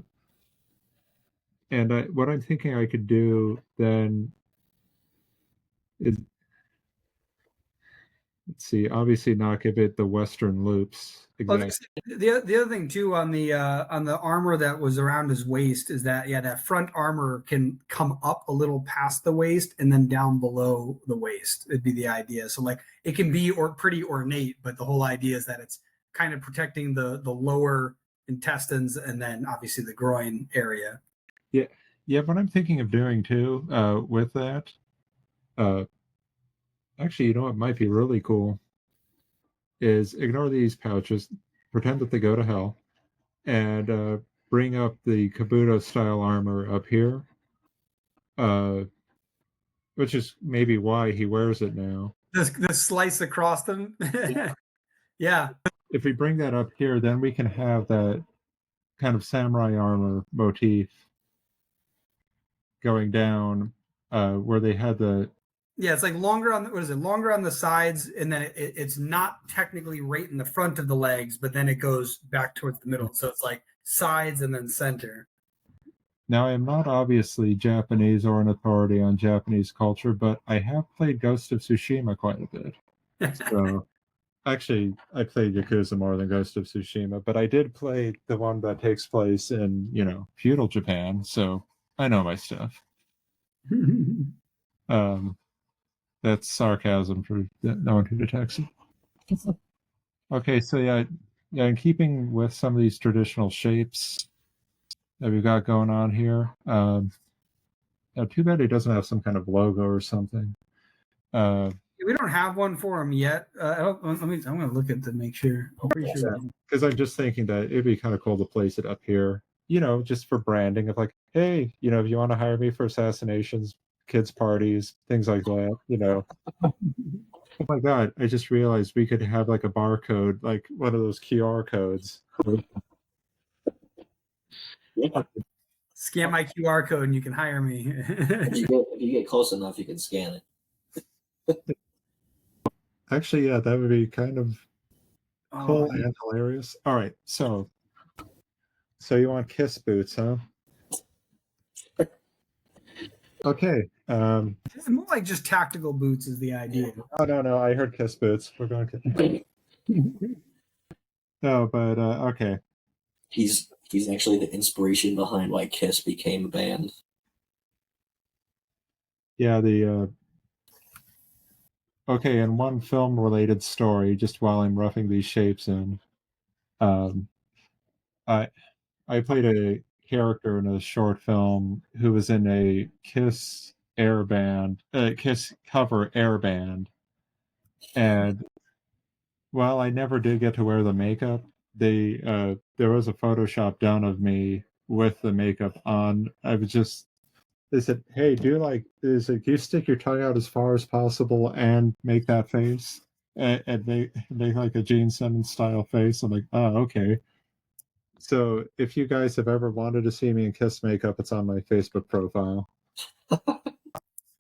And what I'm thinking I could do then is, let's see, obviously not give it the Western loops. Exactly. The other thing too on the armor that was around his waist is that that front armor can come up a little past the waist and then down below the waist. It'd be the idea. So like it can be pretty ornate, but the whole idea is that it's kind of protecting the lower intestines and then obviously the groin area. Yeah. What I'm thinking of doing too with that, actually, what might be really cool is ignore these pouches, pretend that they go to hell, and bring up the Kabuto style armor up here, which is maybe why he wears it now. The slice across them. Yeah. If we bring that up here, then we can have that kind of samurai armor motif going down where they had the. Yeah, it's like longer on longer on the sides, and then it's not technically right in the front of the legs, but then it goes back towards the middle. So it's like sides and then center. Now, I am not obviously Japanese or an authority on Japanese culture, but I have played Ghost of Tsushima quite a bit. So, actually, I played Yakuza more than Ghost of Tsushima, but I did play the one that takes place in, feudal Japan, so I know my stuff. That's sarcasm for no one who detects it. Okay, so yeah, in keeping with some of these traditional shapes that we've got going on here, too bad he doesn't have some kind of logo or something. We don't have one for him yet. I'm going to look at to make sure. I'm pretty sure. Because I'm just thinking that it'd be kind of cool to place it up here, just for branding of like, hey, if you want to hire me for assassinations, kids' parties, things like that, Oh my God, I just realized we could have like a barcode, like one of those QR codes. Yeah. Scan my QR code and you can hire me. If you get close enough, you can scan it. Actually, yeah, that would be kind of cool and hilarious. All right, so you want kiss boots, huh? Okay. It's more like just tactical boots is the idea. Oh no, I heard kiss boots. We're going to. No, but okay. He's actually the inspiration behind why Kiss became a band. Yeah, okay, and one film-related story, just while I'm roughing these shapes in, I played a character in a short film who was in a Kiss Kiss cover air band, and while I never did get to wear the makeup, there was a Photoshop done of me with the makeup on. They said, "Hey, can you stick your tongue out as far as possible and make that face?" And they make like a Gene Simmons style face. I'm like, oh, okay. So if you guys have ever wanted to see me in Kiss makeup, it's on my Facebook profile.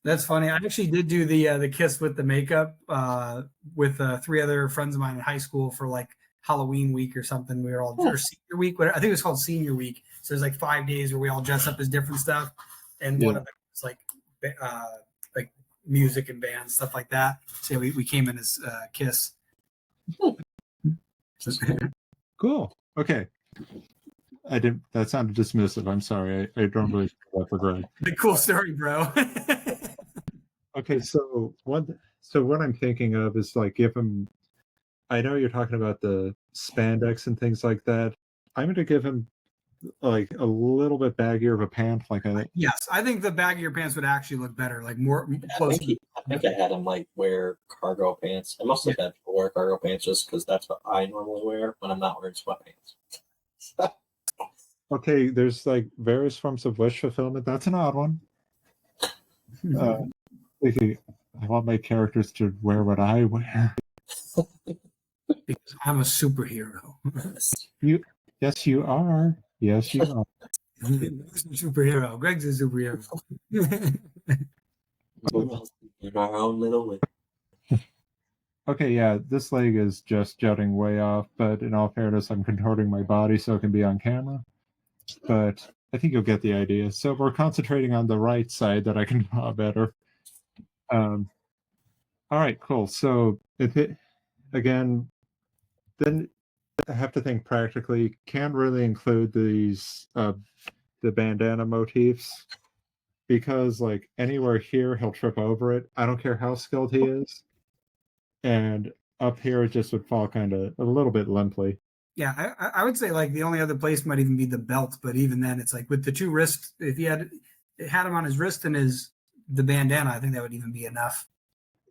That's funny. I actually did do the kiss with the makeup with 3 other friends of mine in high school for like Halloween week or something. We were all or senior week, whatever. I think it was called senior week. So there's like 5 days where we all dress up as different stuff, and one of them was like music and bands, stuff like that. So we came in as Kiss. Cool. Okay. I didn't. That sounded dismissive. I'm sorry. I don't really feel that for Greg. The cool story, bro. Okay, so what I'm thinking of is like give him. I know you're talking about the spandex and things like that. I'm going to give him like a little bit baggier of a pant, like a. Yes, I think the baggier pants would actually look better, like more close. I think I had him like wear cargo pants. I mostly had people wear cargo pants just because that's what I normally wear when I'm not wearing sweatpants. Okay, there's like various forms of wish fulfillment. That's an odd one. I want my characters to wear what I wear. Because I'm a superhero. Yes, you are. Yes, you are. Superhero. Greg's a superhero. In our own little way. Okay, yeah, this leg is just jutting way off, but in all fairness, I'm contorting my body so it can be on camera. But I think you'll get the idea. So we're concentrating on the right side that I can draw better. All right, cool. So then I have to think practically. Can't really include these the bandana motifs because like anywhere here he'll trip over it. I don't care how skilled he is, and up here it just would fall kind of a little bit limply. Yeah, I would say like the only other place might even be the belt, but even then, it's like with the 2 wrists. If he had him on his wrist and the bandana, I think that would even be enough.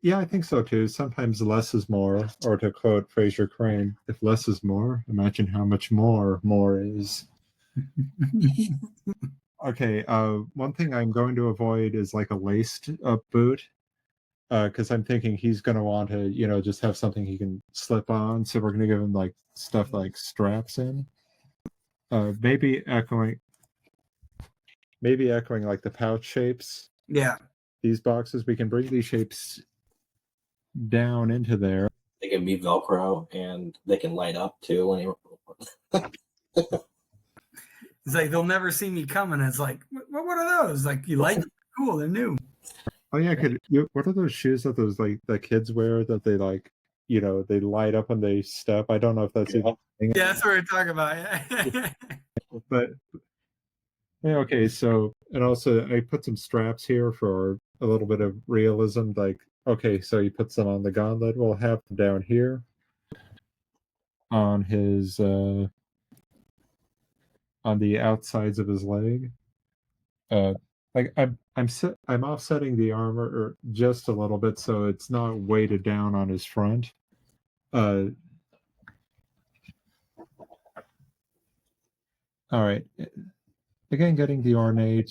Yeah, I think so too. Sometimes less is more, or to quote Fraser Crane, if less is more, imagine how much more is. Okay, one thing I'm going to avoid is like a laced up boot, because I'm thinking he's going to want to, just have something he can slip on. So we're going to give him like stuff like straps in. Maybe echoing like the pouch shapes. Yeah. These boxes, we can bring these shapes down into there. They can be Velcro and they can light up too when you. It's like they'll never see me coming. It's like, what are those? Like, you like them? Cool, they're new. Oh yeah, what are those shoes that those like the kids wear that they like, they light up when they step? I don't know if that's even. Yeah, that's what we're talking about. Yeah. But yeah, okay. So and also I put some straps here for a little bit of realism. Like, okay, so he puts them on the gauntlet. We'll have them down here on his on the outsides of his leg. Like I'm offsetting the armor just a little bit so it's not weighted down on his front. All right. Again, getting the ornate,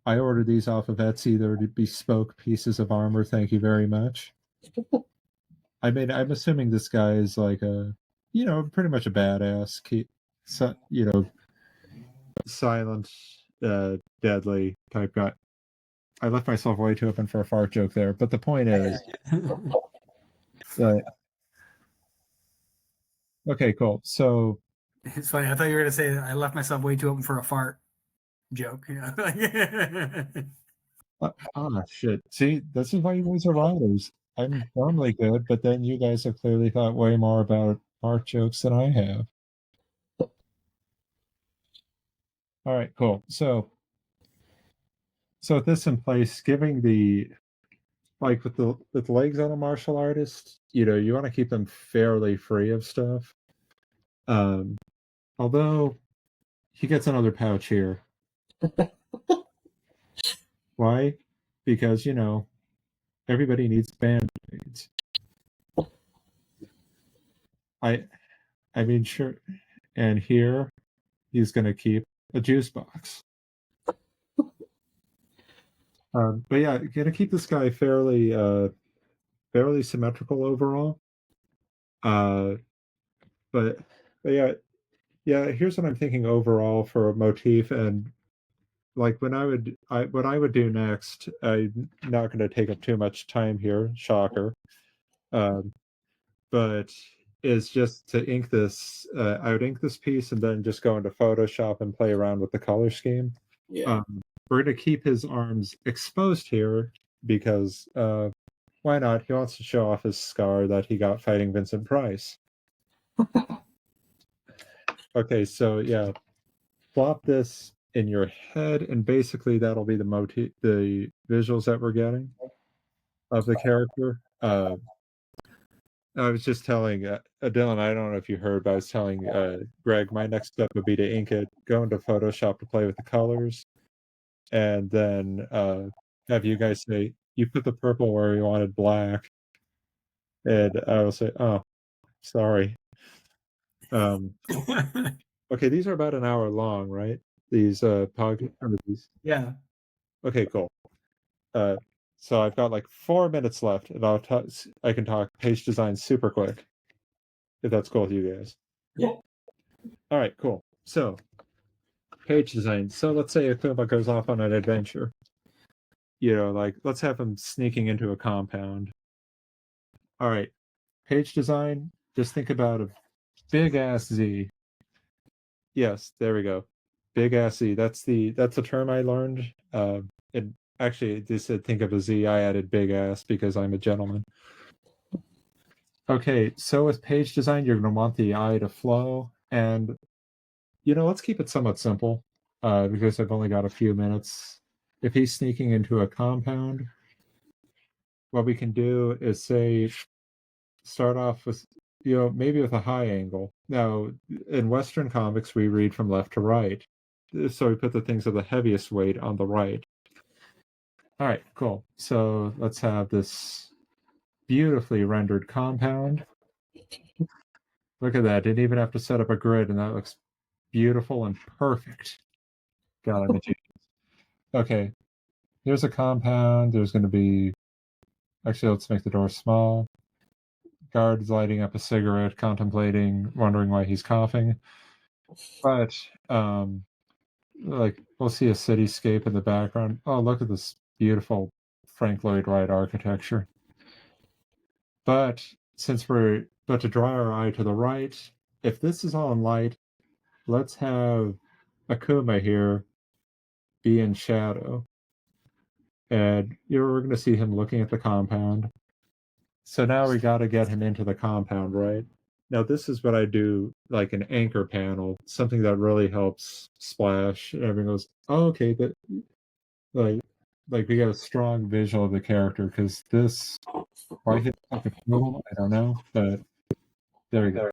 I ordered these off of Etsy. They're bespoke pieces of armor. Thank you very much. I'm assuming this guy is like a, pretty much a badass. Silent, deadly type guy. I left myself way too open for a fart joke there, but the point is, okay, cool. So it's funny. I thought you were gonna say I left myself way too open for a fart joke. Shit. See, this is why you guys are writers. I'm normally good, but then you guys have clearly thought way more about fart jokes than I have. All right, cool. So with this in place, giving the like with the legs on a martial artist, you want to keep them fairly free of stuff. Although he gets another pouch here. Why? Because everybody needs band-aids. I mean, sure. And here, he's going to keep a juice box. But yeah, going to keep this guy fairly symmetrical overall. But yeah, here's what I'm thinking overall for a motif, and like what I would do next. I'm not going to take up too much time here, shocker. But is just to ink this. I would ink this piece and then just go into Photoshop and play around with the color scheme. Yeah. We're going to keep his arms exposed here because why not? He wants to show off his scar that he got fighting Vincent Price. Okay, so yeah, plop this in your head, and basically that'll be the visuals that we're getting of the character. I was just telling Dylan, I don't know if you heard, but I was telling Greg, my next step would be to ink it, go into Photoshop to play with the colors, and then have you guys say, you put the purple where you wanted black, and I will say, oh, sorry. Okay, these are about an hour long, right? These podcasts. Yeah. Okay, cool. So I've got like 4 minutes left, and I can talk page design super quick, if that's cool with you guys. Yeah. All right, cool. So page design. So let's say Akuma goes off on an adventure. Like let's have him sneaking into a compound. All right, page design. Just think about a big ass Z. Yes, there we go. Big ass Z. That's the term I learned. Actually, they said think of a Z. I added big ass because I'm a gentleman. Okay, so with page design, you're going to want the eye to flow. And, let's keep it somewhat simple because I've only got a few minutes. If he's sneaking into a compound, what we can do is start off with, maybe with a high angle. Now, in Western comics, we read from left to right. So we put the things of the heaviest weight on the right. All right, cool. So let's have this beautifully rendered compound. Look at that. Didn't even have to set up a grid, and that looks beautiful and perfect. God, I'm a genius. Okay, here's a compound. There's going to be... Actually, let's make the door small. Guard's lighting up a cigarette, contemplating, wondering why he's coughing. But, we'll see a cityscape in the background. Oh, look at this beautiful Frank Lloyd Wright architecture. But to draw our eye to the right, if this is all in light, let's have Akuma here be in shadow. And we're going to see him looking at the compound. So now we got to get him into the compound, right? Now this is what I do, like an anchor panel, something that really helps splash. And everyone goes, oh, okay, but like we got a strong visual of the character because this, why hit like a pool? I don't know, but there we go.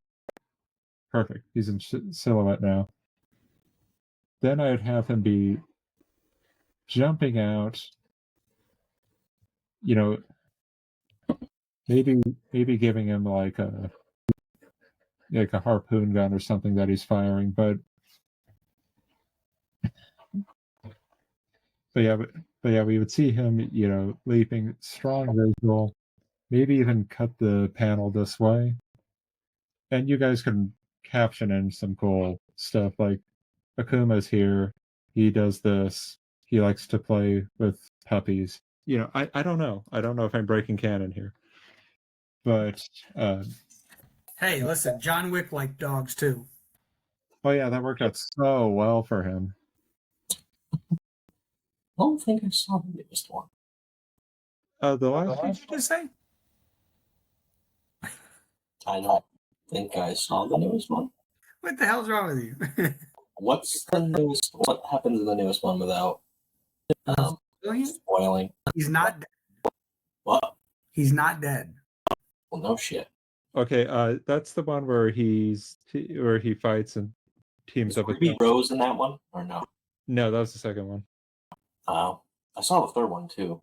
Perfect. He's in silhouette now. Then I'd have him be jumping out, maybe giving him like a harpoon gun or something that he's firing, but yeah, we would see him, leaping, strong visual, maybe even cut the panel this way. And you guys can caption in some cool stuff like Akuma's here, he does this, he likes to play with puppies. I don't know. I don't know if I'm breaking canon here. But hey, listen, John Wick liked dogs too. Oh yeah, that worked out so well for him. I don't think I saw the newest one. The last What did you just say? I don't think I saw the newest one. What the hell's wrong with you? What's the newest? What happens in the newest one without spoiling? He's not dead. What? He's not dead. Well, no shit. Okay, that's the one where he fights and teams up with Rose in that one, or no? No, that was the second one. I saw the third one too.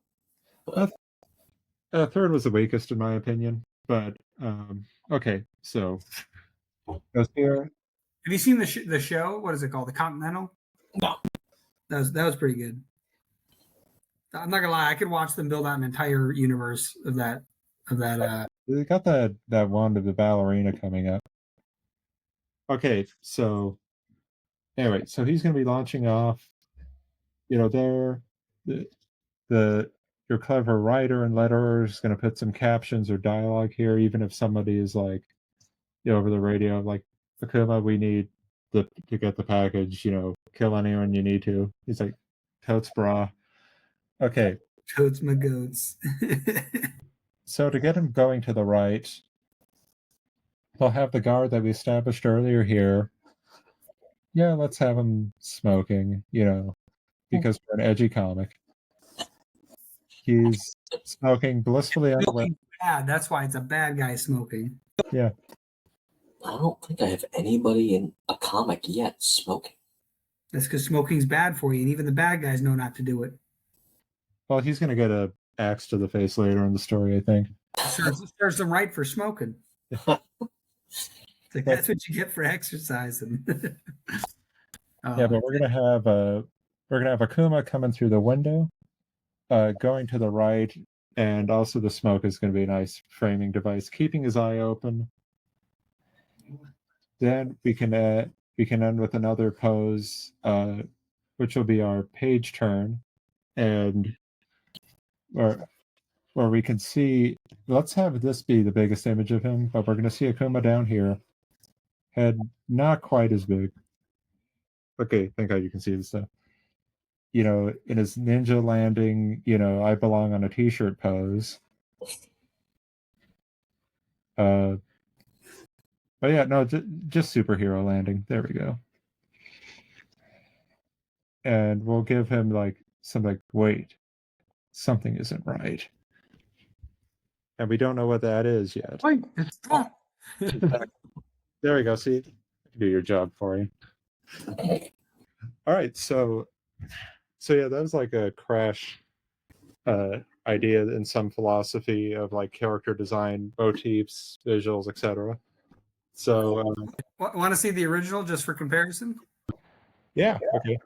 Third was the weakest in my opinion, but okay, so goes here. Have you seen the show? What is it called? The Continental? No. That was pretty good. I'm not gonna lie, I could watch them build out an entire universe of that. They got that one of the ballerina coming up. Okay, so anyway, so he's going to be launching off. You know, your clever writer and letterer is going to put some captions or dialogue here, even if somebody is like, over the radio, like, Akuma, we need to get the package. Kill anyone you need to. He's like, totes bra. Okay. Totes my goats. So to get him going to the right, they'll have the guard that we established earlier here. Yeah, let's have him smoking, because we're an edgy comic. He's smoking blissfully on the way. Bad. That's why it's a bad guy smoking. Yeah. I don't think I have anybody in a comic yet smoking. That's because smoking's bad for you, and even the bad guys know not to do it. Well, he's going to get an axe to the face later in the story, I think. Serves them right for smoking. That's what you get for exercising. Yeah, but we're gonna have Akuma coming through the window, going to the right, and also the smoke is going to be a nice framing device, keeping his eye open. Then we can end with another pose, which will be our page turn, and where we can see. Let's have this be the biggest image of him, but we're going to see Akuma down here. Head not quite as big. Okay, thank God you can see this stuff. In his ninja landing, I belong on a t-shirt pose. But yeah, no, just superhero landing. There we go. And we'll give him wait, something isn't right. And we don't know what that is yet. Wait, it's wrong. There we go. See, I can do your job for you. All right, so yeah, that was like a crash idea in some philosophy of like character design, motifs, visuals, etc. So, want to see the original just for comparison? Yeah. Okay.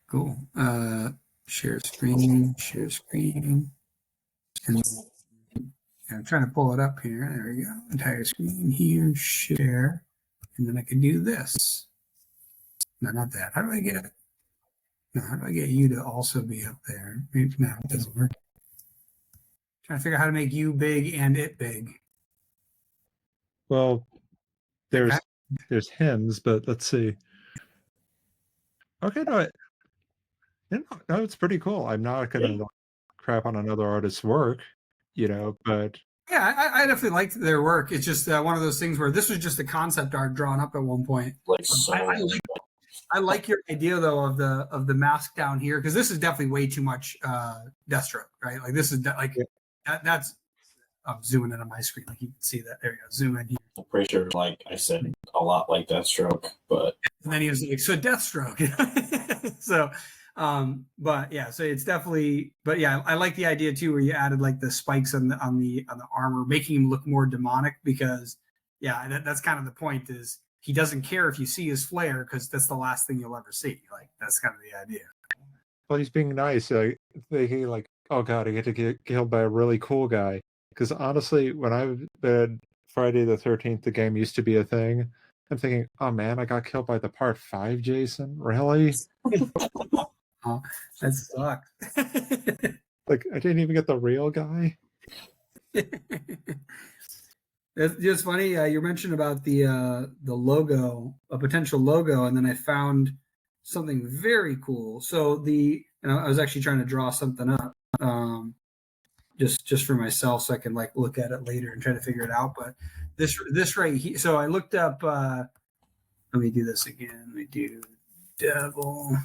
Cool. Share screen. And I'm trying to pull it up here. There we go. Entire screen here. Share, and then I can do this. No, not that. How do I get it? No, how do I get you to also be up there? Maybe, no, it doesn't work. Trying to figure out how to make you big and it big. Well, there's hymns, but let's see. Okay, no, it's pretty cool. I'm not gonna crap on another artist's work, but yeah, I definitely liked their work. It's just one of those things where this was just a concept art drawn up at one point. I like your idea though of the mask down here, because this is definitely way too much Deathstroke, right? Like this is that's I'm zooming in on my screen, like you can see that. There you go, zoom in here. I'm pretty sure, like I said, a lot like Deathstroke, but and then he was like, so Deathstroke. So but yeah, so it's definitely, but yeah, I like the idea too where you added like the spikes on the armor, making him look more demonic, because yeah, that's kind of the point, is he doesn't care if you see his flare, because that's the last thing you'll ever see. Like that's kind of the idea. Well, he's being nice. Thinking like, oh god, I get to get killed by a really cool guy. Because honestly, when I've been Friday the 13th, the game used to be a thing. I'm thinking, oh man, I got killed by the Part 5 Jason? Really? Oh, that sucks. Like, I didn't even get the real guy. It's just funny. You mentioned about the logo, a potential logo, and then I found something very cool. So I was actually trying to draw something up, just for myself, so I can like look at it later and try to figure it out. But this right here. So I looked up. Let me do this again. Let me do devil.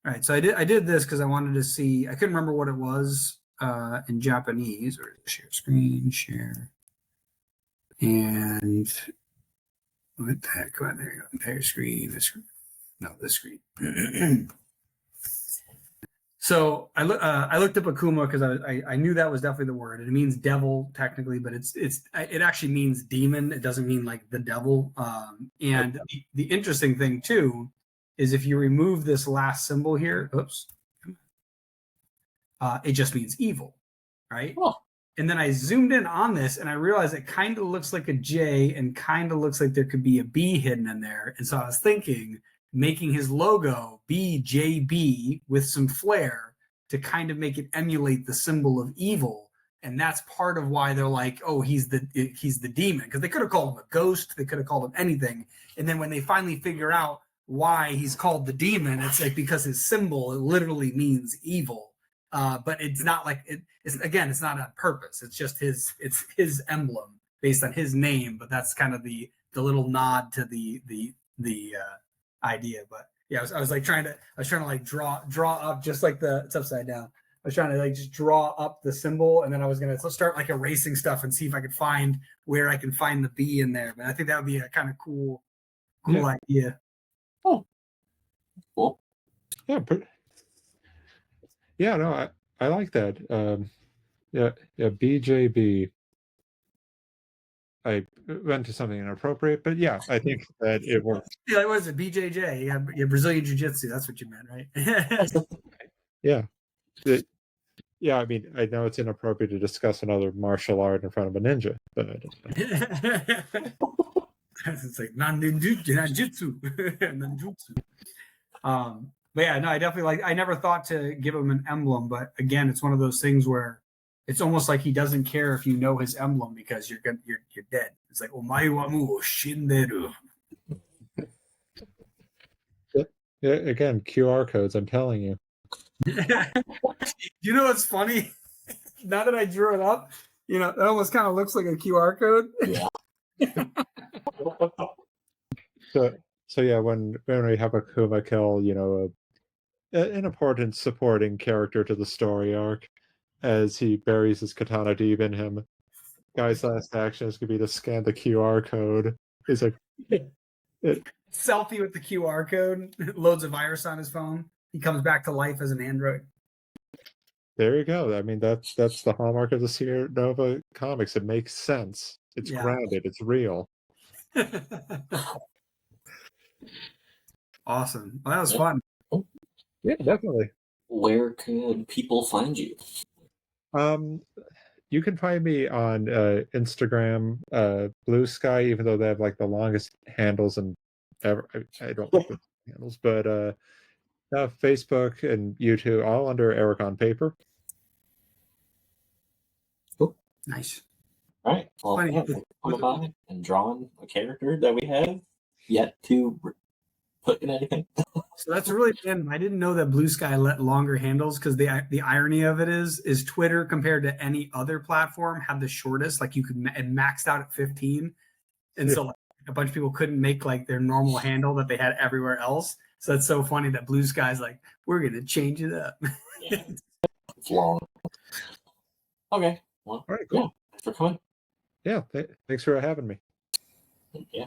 All right. So I did this because I wanted to see. I couldn't remember what it was in Japanese. Or share screen, share. And what the heck? Come on, there you go. Entire screen. This screen. So I looked up Akuma because I knew that was definitely the word. It means devil technically, but it actually means demon. It doesn't mean like the devil. And the interesting thing too is if you remove this last symbol here, it just means evil, right? Oh. And then I zoomed in on this and I realized it kind of looks like a J and kind of looks like there could be a B hidden in there. And so I was thinking making his logo BJB with some flair to kind of make it emulate the symbol of evil. And that's part of why they're like, oh, he's the demon. Because they could have called him a ghost. They could have called him anything. And then when they finally figure out why he's called the demon, it's like because his symbol, it literally means evil. But it's not like it's not on purpose. It's just his emblem based on his name. But that's kind of the little nod to the idea. But yeah, I was trying to like draw up just like it's upside down. I was trying to like just draw up the symbol, and then I was gonna start like erasing stuff and see if I could find where I can find the B in there. But I think that would be a kind of cool idea. Oh, cool. Yeah, yeah, no, I like that. Yeah, BJB. I went to something inappropriate, but yeah, I think that it works. Yeah, what is it? BJJ. Yeah, Brazilian Jiu-Jitsu. That's what you meant, right? Yeah. Yeah, I mean, I know it's inappropriate to discuss another martial art in front of a ninja, but it's like nanjutsu. But yeah, no, I definitely I never thought to give him an emblem, but again, it's one of those things where it's almost like he doesn't care if you know his emblem because you're dead. It's like omae wa mu o shinderu. yeah, again, QR codes. I'm telling you. You know what's funny? Now that I drew it up, it almost kind of looks like a QR code. Yeah. So yeah, when we have Akuma kill, an important supporting character to the story arc, as he buries his katana deep in him, guy's last action is gonna be to scan the QR code. He's like, selfie with the QR code, loads a virus on his phone. He comes back to life as an android. There you go. I mean, that's the hallmark of the SeerNova comics. It makes sense. It's grounded. It's real. Awesome. Well, that was fun. Yeah, definitely. Where could people find you? You can find me on Instagram, Blue Sky, even though they have like the longest handles and ever. I don't like the handles, but Facebook and YouTube, all under Erik on Paper. Oh, nice. All right. Well, coming by and drawing a character that we have yet to put in anything. So that's really random. I didn't know that Blue Sky let longer handles because the irony of it is Twitter compared to any other platform had the shortest. Like you could maxed out at 15, and so like, a bunch of people couldn't make like their normal handle that they had everywhere else. So it's so funny that Blue Sky's like, we're gonna change it up. Yeah. It's long. Okay. Well, all right, cool. Yeah, thanks for coming. Yeah, thanks for having me. Yeah.